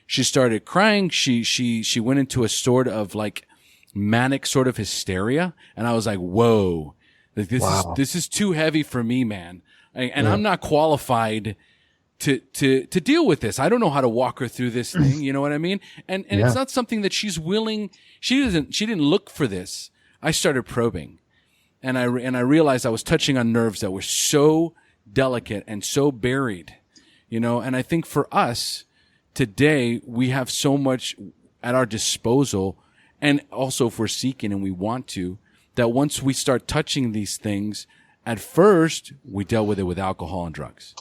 She started crying. She went into a sort of like manic sort of hysteria. And I was like, whoa. This is too heavy for me, man. And I'm not qualified to deal with this. I don't know how to walk her through this thing. You know what I mean? And it's not something that she's willing. She didn't look for this. I started probing, and I realized I was touching on nerves that were so delicate and so buried, and I think for us today, we have so much at our disposal, and also if we're seeking and we want to, that once we start touching these things, at first we dealt with it with alcohol and drugs.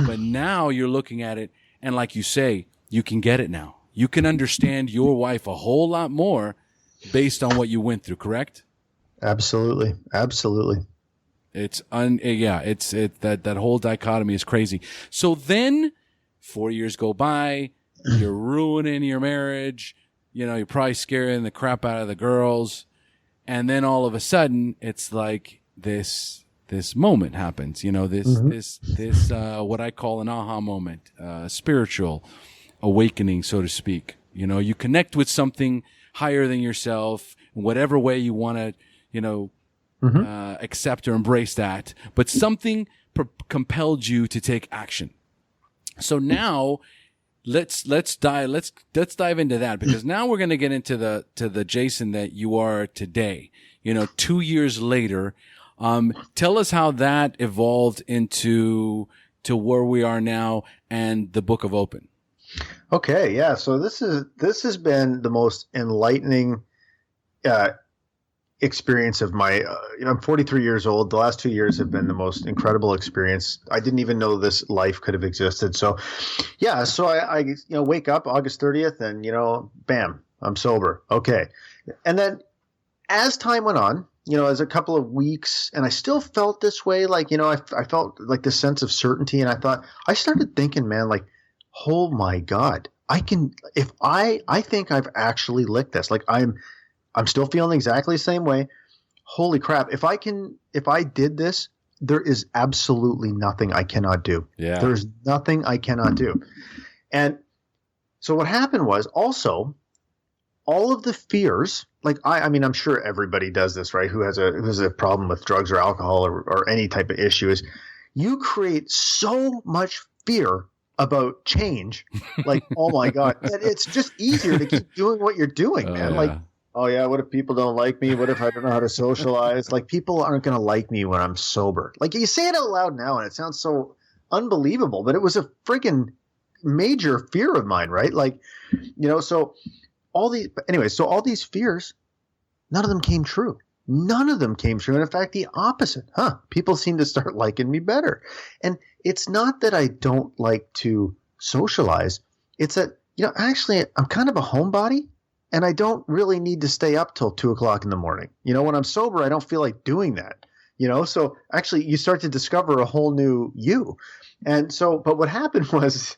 But now you're looking at it, and like you say, you can get it now. You can understand your wife a whole lot more based on what you went through, correct? Absolutely. Absolutely. That whole dichotomy is crazy. So then 4 years go by, you're ruining your marriage, you're probably scaring the crap out of the girls. And then all of a sudden, it's like this moment happens, this what I call an aha moment, spiritual awakening, so to speak. You connect with something higher than yourself, in whatever way you want to, accept or embrace that. But something compelled you to take action. So now let's dive into that, because now we're going to get into the Jason that you are today, 2 years later. Tell us how that evolved into where we are now and the Book of Open. Okay. Yeah. So this has been the most enlightening, experience of my, I'm 43 years old. The last 2 years have been the most incredible experience. I didn't even know this life could have existed. So yeah, so I wake up August 30th and, bam, I'm sober. Okay. And then as time went on, as a couple of weeks, and I still felt this way, like, I felt like this sense of certainty. And I started thinking, man, like, oh my God, I think I've actually licked this. Like I'm still feeling exactly the same way. Holy crap. If I did this, there is absolutely nothing I cannot do. Yeah. There's nothing I cannot do. And so what happened was also all of the fears, like I mean, I'm sure everybody does this, right? Who has a problem with drugs or alcohol or any type of issue, is you create so much fear about change. Like, oh my God, that it's just easier to keep doing what you're doing, man. Yeah. Like, oh yeah, what if people don't like me? What if I don't know how to socialize? Like, people aren't going to like me when I'm sober. Like, you say it out loud now and it sounds so unbelievable, but it was a freaking major fear of mine, right? Like, so all these fears, none of them came true. None of them came true. And in fact, the opposite. People seem to start liking me better. And it's not that I don't like to socialize. It's that, actually I'm kind of a homebody. And I don't really need to stay up till 2:00 in the morning. When I'm sober, I don't feel like doing that. So actually you start to discover a whole new you. And so, but what happened was,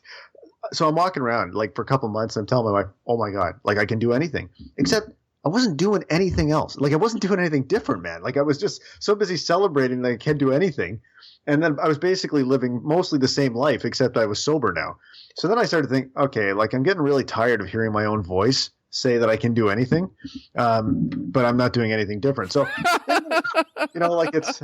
so I'm walking around like for a couple months. I'm telling my wife, oh my God, like I can do anything, except I wasn't doing anything else. Like I wasn't doing anything different, man. Like I was just so busy celebrating that I can't do anything. And then I was basically living mostly the same life, except I was sober now. So then I started to think, okay, like I'm getting really tired of hearing my own voice. say that I can do anything, but I'm not doing anything different. So, like it's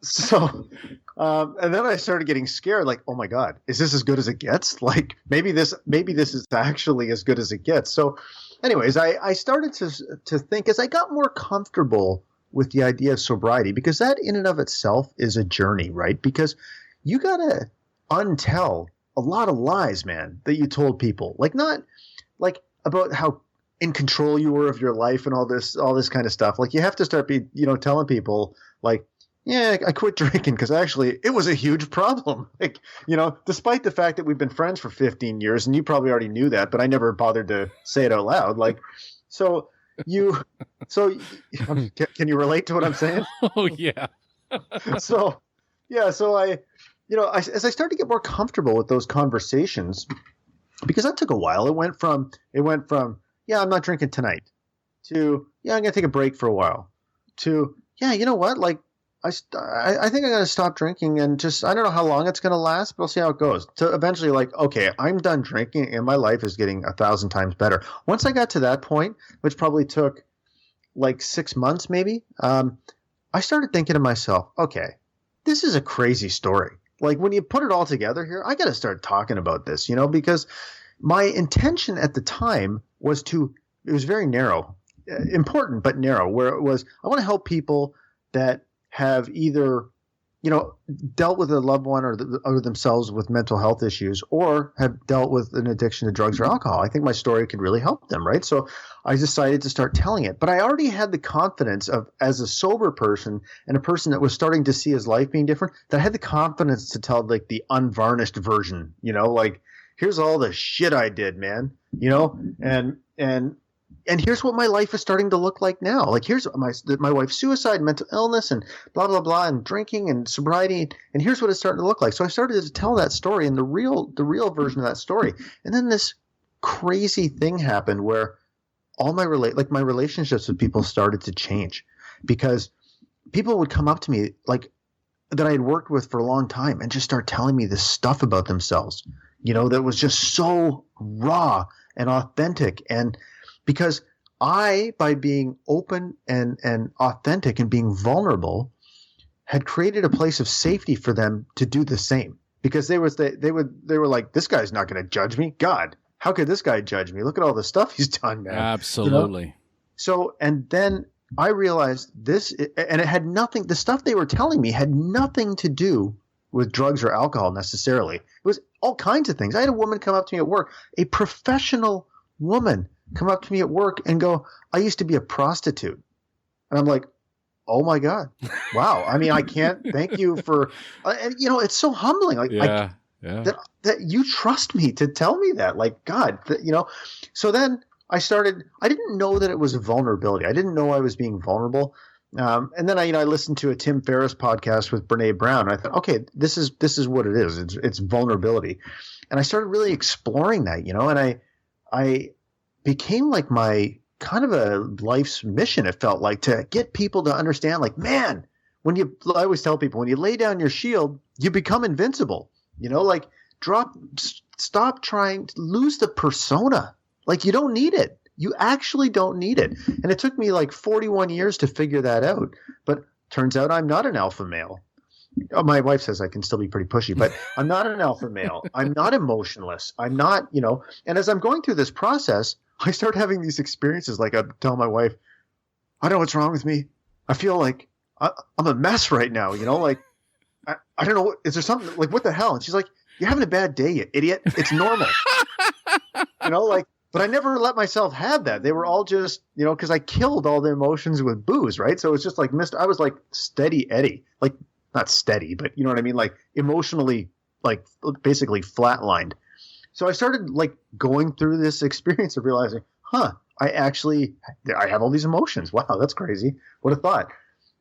so. And then I started getting scared, like, oh my God, is this as good as it gets? Like maybe this is actually as good as it gets. So anyways, I started to think as I got more comfortable with the idea of sobriety, because that in and of itself is a journey, right? Because you got to untell a lot of lies, man, that you told people, like not like about how in control you were of your life and all this kind of stuff. Like you have to start telling people like, yeah, I quit drinking because actually it was a huge problem. Like, despite the fact that we've been friends for 15 years and you probably already knew that, but I never bothered to say it out loud. Like, so can you relate to what I'm saying? Oh yeah. So I, as I started to get more comfortable with those conversations, because that took a while. It went from, yeah, I'm not drinking tonight, to, yeah, I'm going to take a break for a while, to, yeah, you know what? Like, I think I'm going to stop drinking and just, I don't know how long it's going to last, but we'll see how it goes. To eventually like, okay, I'm done drinking and my life is getting 1,000 times better. Once I got to that point, which probably took like 6 months maybe, I started thinking to myself, okay, this is a crazy story. Like when you put it all together here, I got to start talking about this, because my intention at the time was it was very narrow, important, but narrow, where it was, I want to help people that have either, dealt with a loved one or themselves with mental health issues, or have dealt with an addiction to drugs or alcohol. I think my story could really help them, right? So I decided to start telling it. But I already had the confidence of, as a sober person and a person that was starting to see his life being different, that I had the confidence to tell like the unvarnished version, like, here's all the shit I did, man, and here's what my life is starting to look like now. Like here's my wife's suicide, mental illness, and blah, blah, blah, and drinking and sobriety. And here's what it's starting to look like. So I started to tell that story, and the real version of that story. And then this crazy thing happened where all my relationships with people started to change, because people would come up to me like that I had worked with for a long time and just start telling me this stuff about themselves, that was just so raw and authentic. And because I, by being open and authentic and being vulnerable, had created a place of safety for them to do the same. Because they were like, this guy's not going to judge me. God, how could this guy judge me? Look at all the stuff he's done, man. Absolutely. So, and then I realized this, and it had nothing, the stuff they were telling me had nothing to do with drugs or alcohol necessarily. It was all kinds of things. I had a woman come up to me at work, a professional woman come up to me at work and go, I used to be a prostitute. And I'm like, oh my God. Wow. I mean, I can't thank you for, and it's so humbling. Like, that you trust me to tell me that, like, God, so then I didn't know that it was a vulnerability. I didn't know I was being vulnerable. And then I listened to a Tim Ferriss podcast with Brene Brown. And I thought, okay, this is what it is. It's vulnerability. And I started really exploring that, and I became like my kind of a life's mission. It felt like, to get people to understand, like, man, I always tell people, when you lay down your shield, you become invincible, like stop trying to lose the persona. Like, you don't need it. You actually don't need it. And it took me like 41 years to figure that out. But turns out I'm not an alpha male. Oh, my wife says I can still be pretty pushy, but I'm not an alpha male. I'm not emotionless. I'm not, and as I'm going through this process, I start having these experiences. Like, I tell my wife, I don't know what's wrong with me. I feel like I'm a mess right now. Like, I don't know. Is there something, like, what the hell? And she's like, you're having a bad day, you idiot. It's normal. But I never let myself have that. They were all just, because I killed all the emotions with booze, right? So it's just like I was like steady Eddie, like, not steady, but you know what I mean? Like, emotionally, like, basically flatlined. So I started like going through this experience of realizing, I have all these emotions. Wow, that's crazy. What a thought.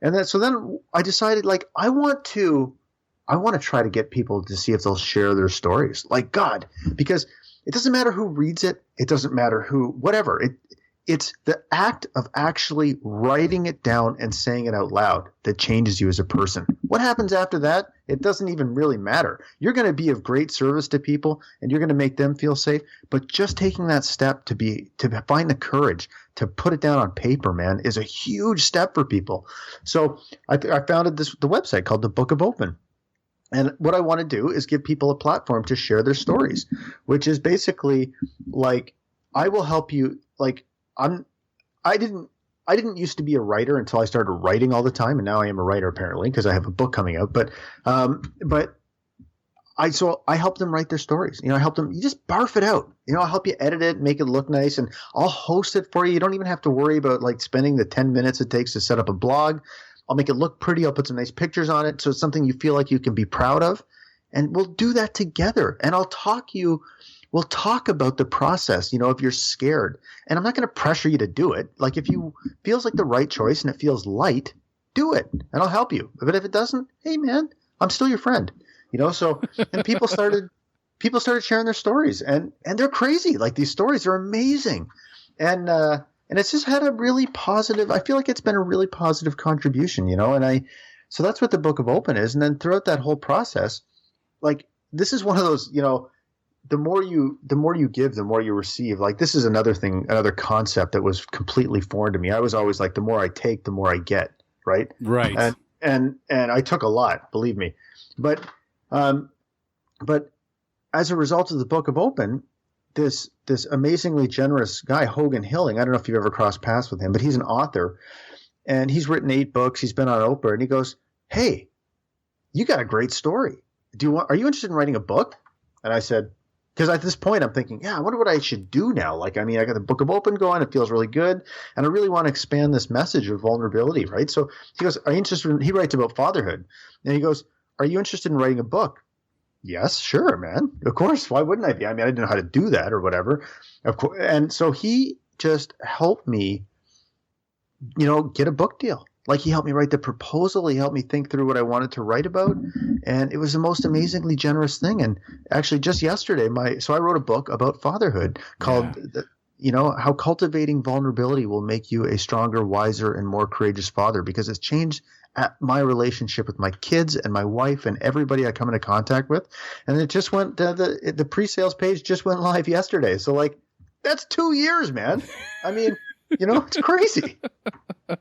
And then I decided, like, I want to try to get people to see if they'll share their stories. Like, God, because it doesn't matter who reads it. It doesn't matter whatever. It's the act of actually writing it down and saying it out loud that changes you as a person. What happens after that? It doesn't even really matter. You're going to be of great service to people and you're going to make them feel safe. But just taking that step to find the courage to put it down on paper, man, is a huge step for people. So I founded the website called The Book of Open. And what I want to do is give people a platform to share their stories, which is basically like, I will help you. Like I didn't used to be a writer until I started writing all the time, and now I am a writer apparently because I have a book coming out. But I help them write their stories. I help them. You just barf it out. I'll help you edit it, make it look nice, and I'll host it for you. You don't even have to worry about like spending the 10 minutes it takes to set up a blog. I'll make it look pretty. I'll put some nice pictures on it, so it's something you feel like you can be proud of, and we'll do that together. And we'll talk about the process, if you're scared. And I'm not going to pressure you to do it. Like if you feels like the right choice and it feels light, do it and I'll help you. But if it doesn't, hey man, I'm still your friend. So and people started sharing their stories and they're crazy. Like these stories are amazing. And it's just had a really positive, I feel like it's been a really positive contribution, so that's what the Book of Open is. And then throughout that whole process, like this is one of those, the more you give, the more you receive. Like this is another concept that was completely foreign to me. I was always like, the more I take, the more I get. Right. Right. And I took a lot, believe me. But as a result of the Book of Open, this amazingly generous guy, Hogan Hilling, I don't know if you've ever crossed paths with him, but he's an author and he's written 8 books. He's been on Oprah and he goes, "Hey, you got a great story. Are you interested in writing a book?" And I said, because at this point I'm thinking, yeah, I wonder what I should do now. Like, I mean, I got the Book of Open going. It feels really good. And I really want to expand this message of vulnerability, right? So he goes, "Are you interested he writes about fatherhood. And he goes, "Are you interested in writing a book?" Yes, sure, man. Of course. Why wouldn't I be? I mean, I didn't know how to do that or whatever. Of course. And so he just helped me, get a book deal. Like he helped me write the proposal. He helped me think through what I wanted to write about. And it was the most amazingly generous thing. And actually just yesterday, I wrote a book about fatherhood called, How Cultivating Vulnerability Will Make You a Stronger, Wiser, and More Courageous Father, because it's changed my relationship with my kids and my wife and everybody I come into contact with. And it just went, the pre-sales page just went live yesterday. So like, that's 2 years, man. I mean, it's crazy.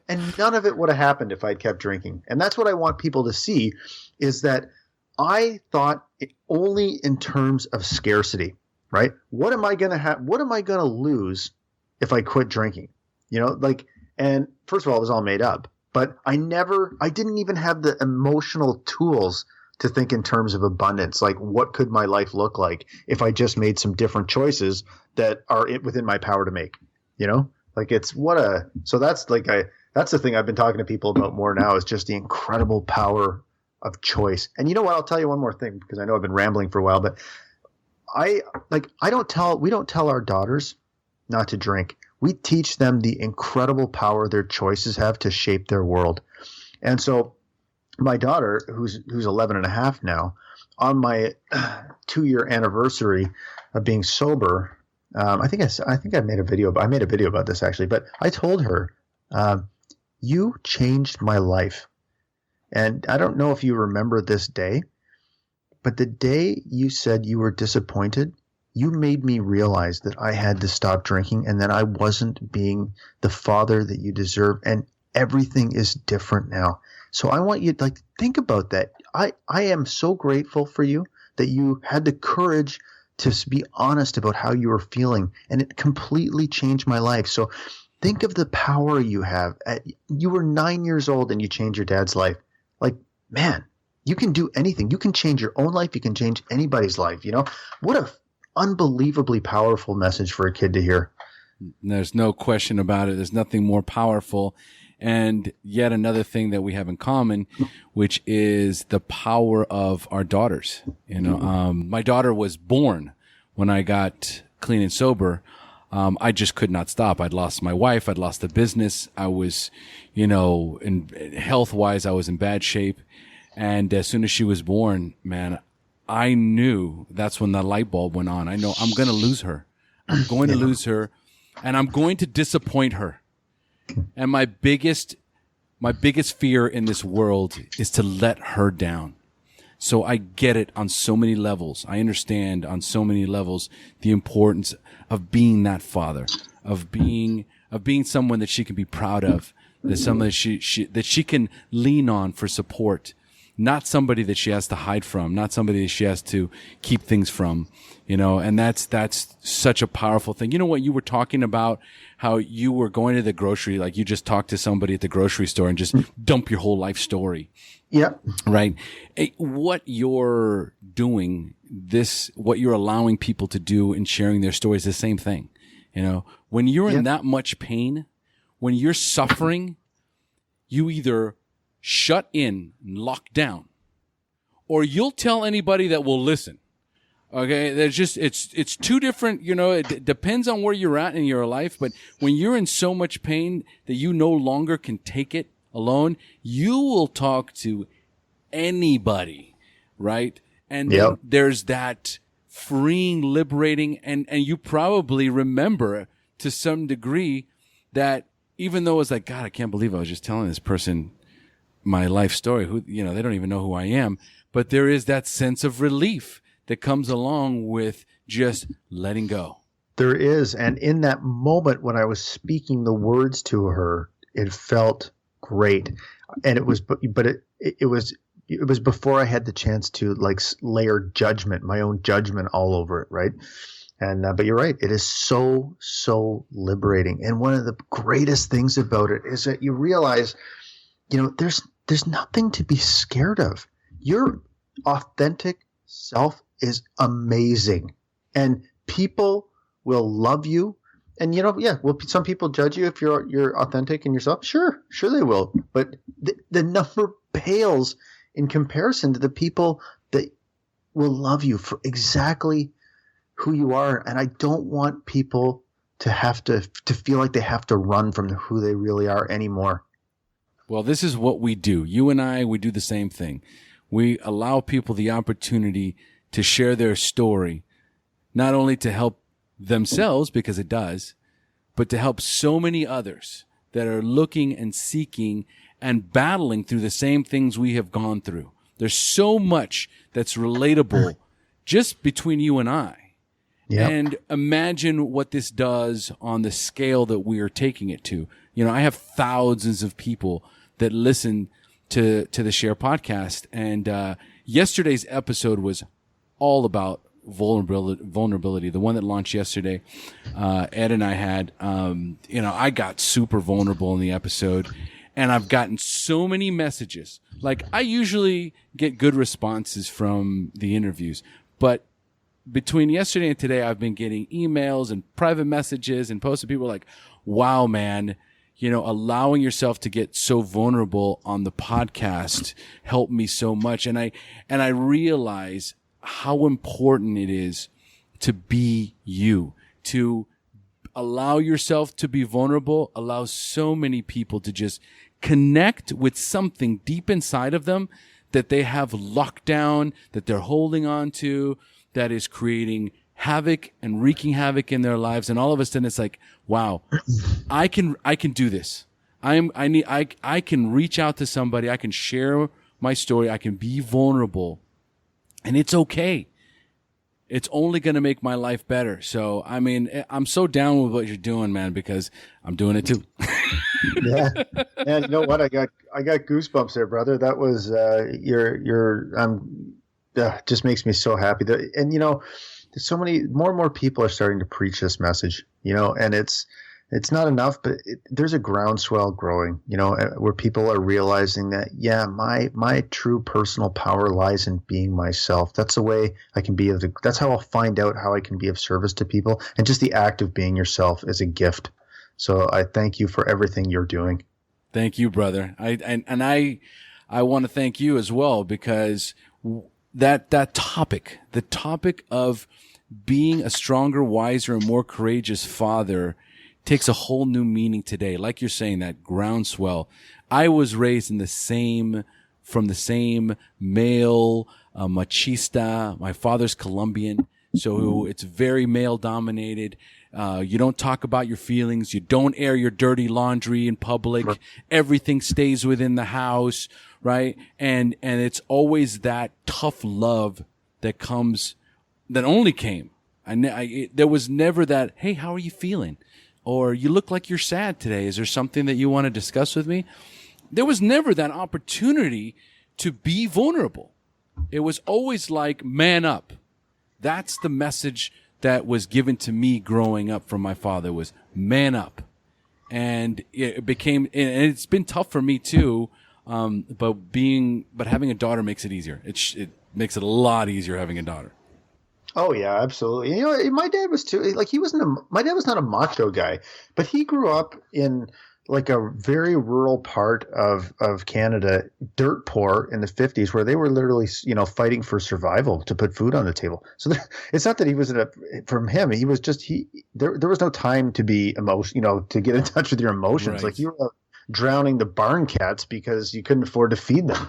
And none of it would have happened if I'd kept drinking. And that's what I want people to see, is that I thought only in terms of scarcity, right? What am I going to have? What am I going to lose if I quit drinking? And first of all, it was all made up, but I didn't even have the emotional tools to think in terms of abundance. Like, what could my life look like if I just made some different choices that are within my power to make, so that's that's the thing I've been talking to people about more now, is just the incredible power of choice. And you know what? I'll tell you one more thing, because I know I've been rambling for a while, but we don't tell our daughters not to drink. We teach them the incredible power their choices have to shape their world. And so my daughter, who's 11 and a half now, on my 2-year anniversary of being sober, I think I made a video about this actually, but I told her, "You changed my life." And I don't know if you remember this day, but the day you said you were disappointed, you made me realize that I had to stop drinking and that I wasn't being the father that you deserve. And everything is different now. So I want you to think about that. I am so grateful for you that you had the courage to be honest about how you were feeling, and it completely changed my life. So think of the power you have. You were 9 years old and you changed your dad's life. Like, man, you can do anything. You can change your own life. You can change anybody's life. What a unbelievably powerful message for a kid to hear. There's no question about it. There's nothing more powerful. And yet another thing that we have in common, which is the power of our daughters. My daughter was born when I got clean and sober. I just could not stop. I'd lost my wife. I'd lost the business. I was, in health wise, I was in bad shape. And as soon as she was born, man, I knew that's when the light bulb went on. I know I'm going to lose her. I'm going to lose her, and I'm going to disappoint her. And my biggest my biggest fear in this world is to let her down. So I get it on so many levels. I understand on so many levels the importance of being that father, of being someone that she can be proud of, that someone that she can lean on for support, not somebody that she has to hide from, not somebody that she has to keep things from, and that's such a powerful thing. You know what you were talking about, how you were going to the grocery, like you just talked to somebody at the grocery store and just dump your whole life story. Yeah. Right. What you're doing, what you're allowing people to do in sharing their stories, the same thing. When you're in that much pain, when you're suffering, you either shut in and lock down, or you'll tell anybody that will listen. Okay. It's two different, it depends on where you're at in your life. But when you're in so much pain that you no longer can take it alone, you will talk to anybody, right? And then there's that freeing, liberating, and you probably remember to some degree that even though it's like, God, I can't believe I was just telling this person my life story, who, they don't even know who I am, but there is that sense of relief that comes along with just letting go. There is. And in that moment when I was speaking the words to her, it felt great. And it was, but it was before I had the chance to layer judgment, my own judgment all over it. Right. And, but you're right. It is so, so liberating. And one of the greatest things about it is that you realize, there's nothing to be scared of. Your authentic self is amazing, and people will love you. And will some people judge you if you're authentic in yourself? Sure they will. But the number pales in comparison to the people that will love you for exactly who you are. And I don't want people to have to feel like they have to run from who they really are anymore. Well, this is what we do. You and I, we do the same thing. We allow people the opportunity to share their story, not only to help themselves, because it does, but to help so many others that are looking and seeking and battling through the same things we have gone through. There's so much that's relatable just between you and I. Yep. And imagine what this does on the scale that we are taking it to. I have thousands of people that listen to the SHAIR podcast. And yesterday's episode was all about vulnerability. The one that launched yesterday, Ed and I had, I got super vulnerable in the episode, and I've gotten so many messages. Like, I usually get good responses from the interviews, but between yesterday and today, I've been getting emails and private messages and posts of people like, wow, man, allowing yourself to get so vulnerable on the podcast helped me so much. And I realize how important it is to be you, to allow yourself to be vulnerable, allows so many people to just connect with something deep inside of them that they have locked down, that they're holding on to, that is creating havoc and wreaking havoc in their lives. And all of a sudden it's like, wow, I can do this. I can reach out to somebody. I can share my story. I can be vulnerable, and it's okay. It's only going to make my life better. So, I'm so down with what you're doing, man, because I'm doing it too. Yeah. And you know what? I got goosebumps there, brother. That was, just makes me so happy and there's so many more and more people are starting to preach this message, and it's not enough, but there's a groundswell growing, where people are realizing that, my true personal power lies in being myself. That's the way I can be that's how I'll find out how I can be of service to people. And just the act of being yourself is a gift. So I thank you for everything you're doing. Thank you, brother. I want to thank you as well, because that topic, the topic of being a stronger, wiser, and more courageous father takes a whole new meaning today. Like you're saying, that groundswell. I was raised from the same male, machista. My father's Colombian, so it's very male dominated. You don't talk about your feelings. You don't air your dirty laundry in public. Sure. Everything stays within the house, right? And it's always that tough love that only came. There was never that, hey, how are you feeling? Or you look like you're sad today. Is there something that you want to discuss with me? There was never that opportunity to be vulnerable. It was always like, man up. That's the message that was given to me growing up from my father, was man up. And it became, and it's been tough for me too. But having a daughter makes it easier. It makes it a lot easier having a daughter. Oh yeah, absolutely. You know, my dad was too. Like my dad was not a macho guy, but he grew up in like a very rural part of Canada, dirt poor in the 50s, where they were literally, fighting for survival to put food on the table. So it's not that he was from him. He was just there was no time to be to get in touch with your emotions. Right. Like you were drowning the barn cats because you couldn't afford to feed them.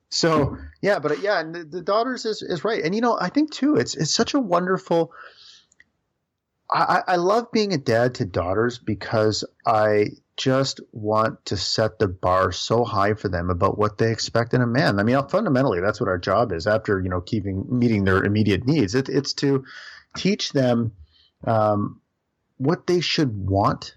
So yeah, but yeah, and the daughters is right. And I think too, it's such a wonderful. I love being a dad to daughters because I just want to set the bar so high for them about what they expect in a man. I mean, fundamentally, that's what our job is. After meeting their immediate needs, it's to teach them what they should want,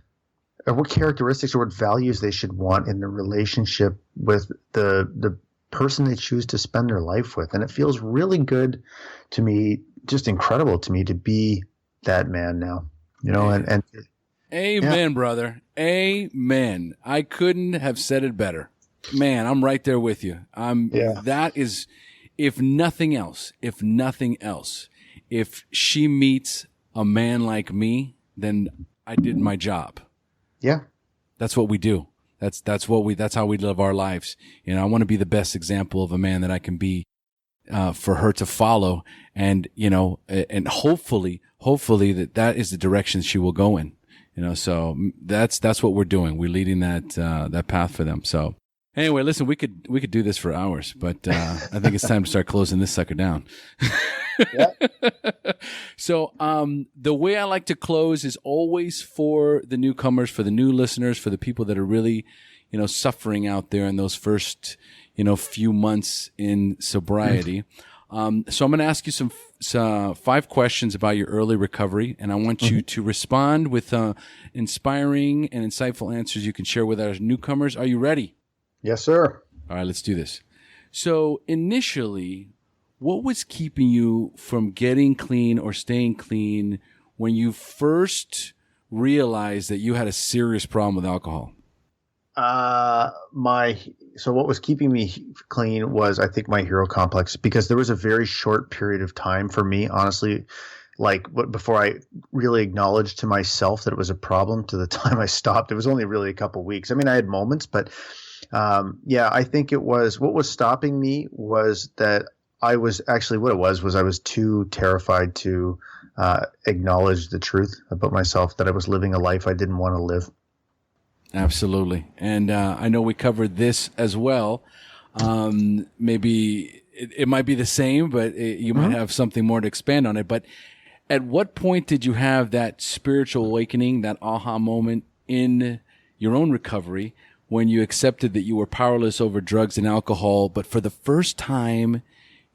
or what characteristics or what values they should want in the relationship with the person they choose to spend their life with. And it feels really good to me, just incredible to me, to be that man now, and amen, brother. Amen. I couldn't have said it better. Man, I'm right there with you. That is, if nothing else, if she meets a man like me, then I did my job. Yeah. That's what we do. That's how we live our lives. I want to be the best example of a man that I can be, for her to follow. And, and hopefully that is the direction she will go in, so that's what we're doing. We're leading that path for them. So anyway, listen, we could do this for hours, but, I think it's time to start closing this sucker down. Yeah. So, the way I like to close is always for the newcomers, for the new listeners, for the people that are really, suffering out there in those first, few months in sobriety. So I'm going to ask you some 5 questions about your early recovery, and I want you to respond with inspiring and insightful answers you can share with our newcomers. Are you ready? Yes, sir. All right, let's do this. So initially, what was keeping you from getting clean or staying clean when you first realized that you had a serious problem with alcohol? So what was keeping me clean was, I think, my hero complex, because there was a very short period of time for me, honestly, before I really acknowledged to myself that it was a problem to the time I stopped. It was only really a couple weeks. I mean, I had moments, but, I think what was stopping me was that I was actually, what it was I was too terrified to, acknowledge the truth about myself, that I was living a life I didn't want to live. Absolutely. And I know we covered this as well. Maybe it might be the same, but you might have something more to expand on it. But at what point did you have that spiritual awakening, that aha moment in your own recovery, when you accepted that you were powerless over drugs and alcohol, but for the first time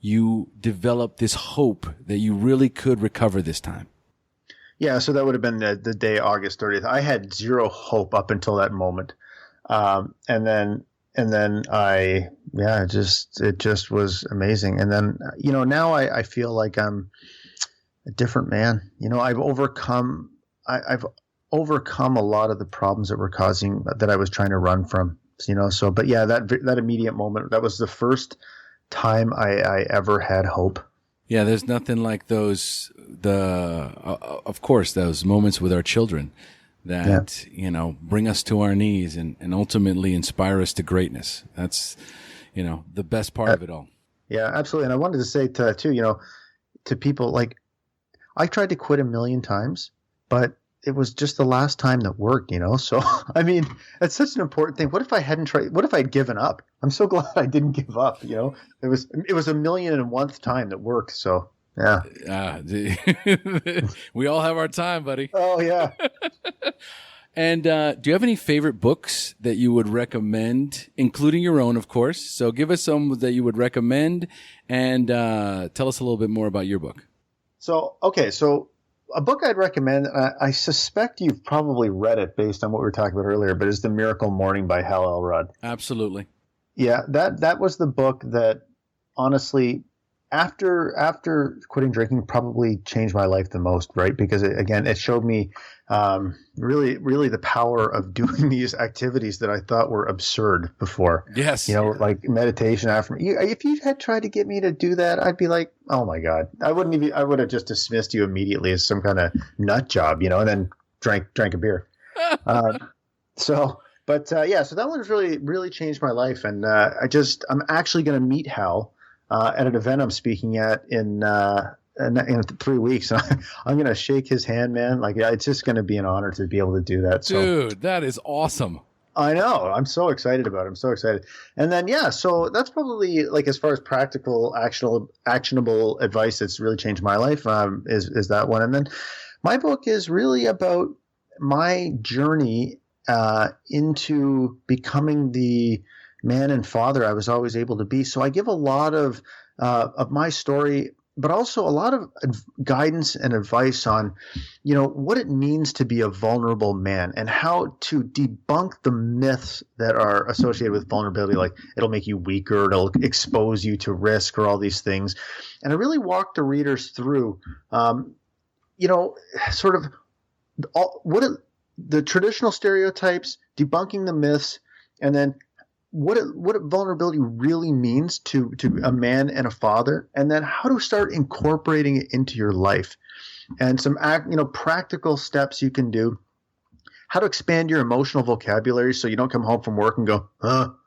you developed this hope that you really could recover this time? Yeah, so that would have been the day, August 30th. I had zero hope up until that moment, and then it just was amazing. And then now I feel like I'm a different man. I've overcome a lot of the problems that I was trying to run from. So but yeah, that immediate moment, that was the first time I ever had hope. Yeah, there's nothing like of course, those moments with our children that, bring us to our knees and ultimately inspire us to greatness. That's, the best part of it all. Yeah, absolutely. And I wanted to say to people, like, I tried to quit a million times, but it was just the last time that worked, So, I mean, that's such an important thing. What if I hadn't tried? What if I'd given up? I'm so glad I didn't give up, It was a million and 1th time that worked. So, Yeah. We all have our time, buddy. Oh, yeah. And do you have any favorite books that you would recommend, including your own, of course? So give us some that you would recommend and tell us a little bit more about your book. So a book I'd recommend, I suspect you've probably read it based on what we were talking about earlier, but it's The Miracle Morning by Hal Elrod. Absolutely. Yeah, that was the book that honestly, after quitting drinking, probably changed my life the most, right? Because it showed me really, really the power of doing these activities that I thought were absurd before. Yes. Like meditation. If you had tried to get me to do that, I'd be like, oh my God, I would have just dismissed you immediately as some kind of nut job, and then drank a beer. So that one has really, really changed my life. And I'm actually going to meet Hal at an event I'm speaking at in 3 weeks. I'm going to shake his hand, man. Like, it's just going to be an honor to be able to do that. Dude, that is awesome. I know. I'm so excited about it. I'm so excited. And then, so that's probably, like, as far as practical, actionable advice that's really changed my life, is that one. And then my book is really about my journey into becoming the man and father I was always able to be. So I give a lot of my story, but also a lot of guidance and advice on, what it means to be a vulnerable man and how to debunk the myths that are associated with vulnerability, like it'll make you weaker, it'll expose you to risk, or all these things. And I really walk the readers through, sort of the traditional stereotypes, debunking the myths, and then what vulnerability really means to a man and a father, and then how to start incorporating it into your life, and some practical steps you can do, how to expand your emotional vocabulary so you don't come home from work and go,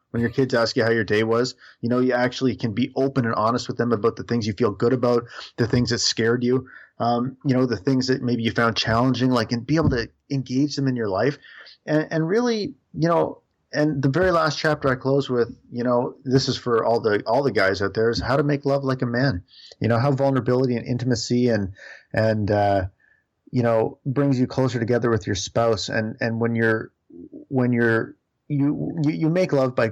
when your kids ask you how your day was. You actually can be open and honest with them about the things you feel good about, the things that scared you, the things that maybe you found challenging, and be able to engage them in your life, and really, and the very last chapter I close with, this is for all the guys out there, is how to make love like a man. How vulnerability and intimacy and brings you closer together with your spouse. And when you make love by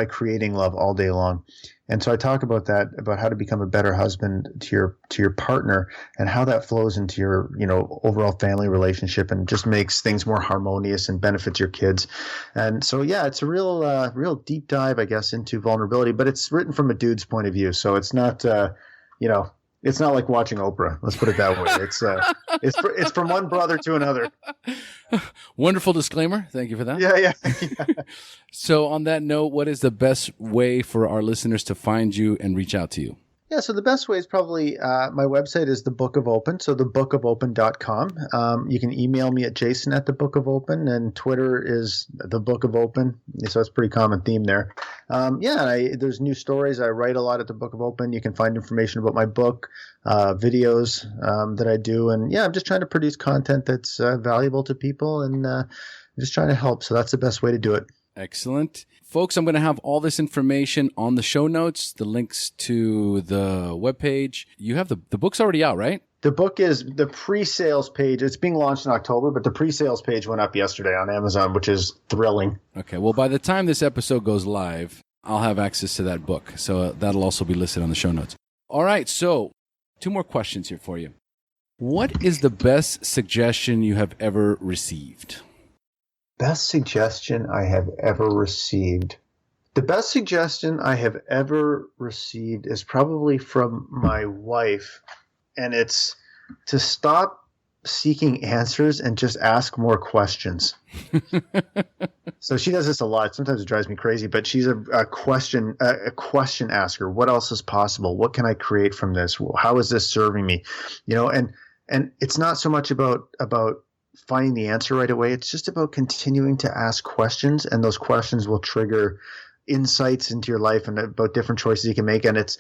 creating love all day long. And so I talk about that, about how to become a better husband to your partner, and how that flows into your, overall family relationship, and just makes things more harmonious and benefits your kids. And so, it's a real deep dive, I guess, into vulnerability, but it's written from a dude's point of view. So it's not, it's not like watching Oprah. Let's put it that way. It's from one brother to another. Wonderful disclaimer. Thank you for that. Yeah. So on that note, what is the best way for our listeners to find you and reach out to you? Yeah, so the best way is probably my website is The Book of Open, so thebookofopen.com. You can email me at jason@thebookofopen, and Twitter is The Book of Open, so it's a pretty common theme there. There's new stories. I write a lot at The Book of Open. You can find information about my book, videos that I do, and I'm just trying to produce content that's valuable to people, and I'm just trying to help, so that's the best way to do it. Excellent. Folks, I'm going to have all this information on the show notes, the links to the webpage. You have the book's already out, right? The book is the pre-sales page. It's being launched in October, but the pre-sales page went up yesterday on Amazon, which is thrilling. Okay. Well, by the time this episode goes live, I'll have access to that book. So that'll also be listed on the show notes. All right. So 2 more questions here for you. What is the best suggestion you have ever received? Best suggestion I have ever received. The best suggestion I have ever received is probably from my wife, and it's to stop seeking answers and just ask more questions. So she does this a lot. Sometimes it drives me crazy, but she's a question asker. What else is possible? What can I create from this? How is this serving me? And it's not so much about finding the answer right away. It's just about continuing to ask questions, and those questions will trigger insights into your life and about different choices you can make. And it's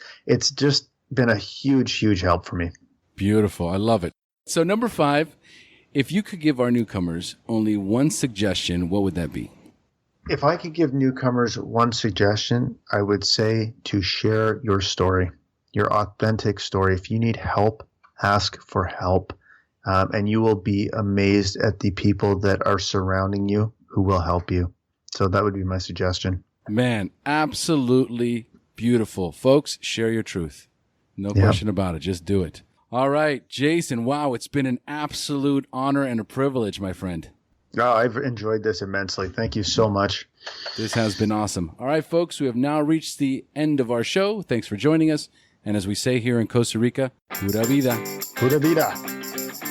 just been a huge, huge help for me. Beautiful. I love it. So number 5, if you could give our newcomers only one suggestion, what would that be? If I could give newcomers one suggestion, I would say to share your story. your authentic story. If you need help, ask for help. And you will be amazed at the people that are surrounding you who will help you. So that would be my suggestion. Man, absolutely beautiful. Folks, share your truth. No question about it. Just do it. All right, Jason, wow, it's been an absolute honor and a privilege, my friend. Oh, I've enjoyed this immensely. Thank you so much. This has been awesome. All right, folks, we have now reached the end of our show. Thanks for joining us. And as we say here in Costa Rica, pura vida. Pura vida.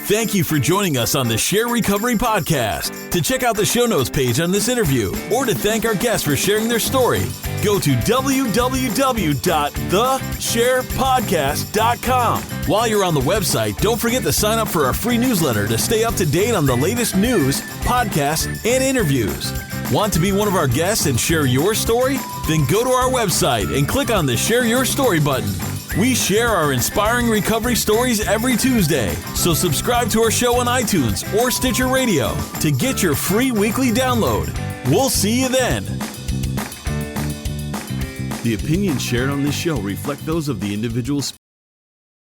Thank you for joining us on the Share Recovery Podcast. To check out the show notes page on this interview or to thank our guests for sharing their story, go to www.thesharepodcast.com. While you're on the website, don't forget to sign up for our free newsletter to stay up to date on the latest news, podcasts, and interviews. Want to be one of our guests and share your story? Then go to our website and click on the Share Your Story button. We share our inspiring recovery stories every Tuesday, so subscribe to our show on iTunes or Stitcher Radio to get your free weekly download. We'll see you then. The opinions shared on this show reflect those of the individual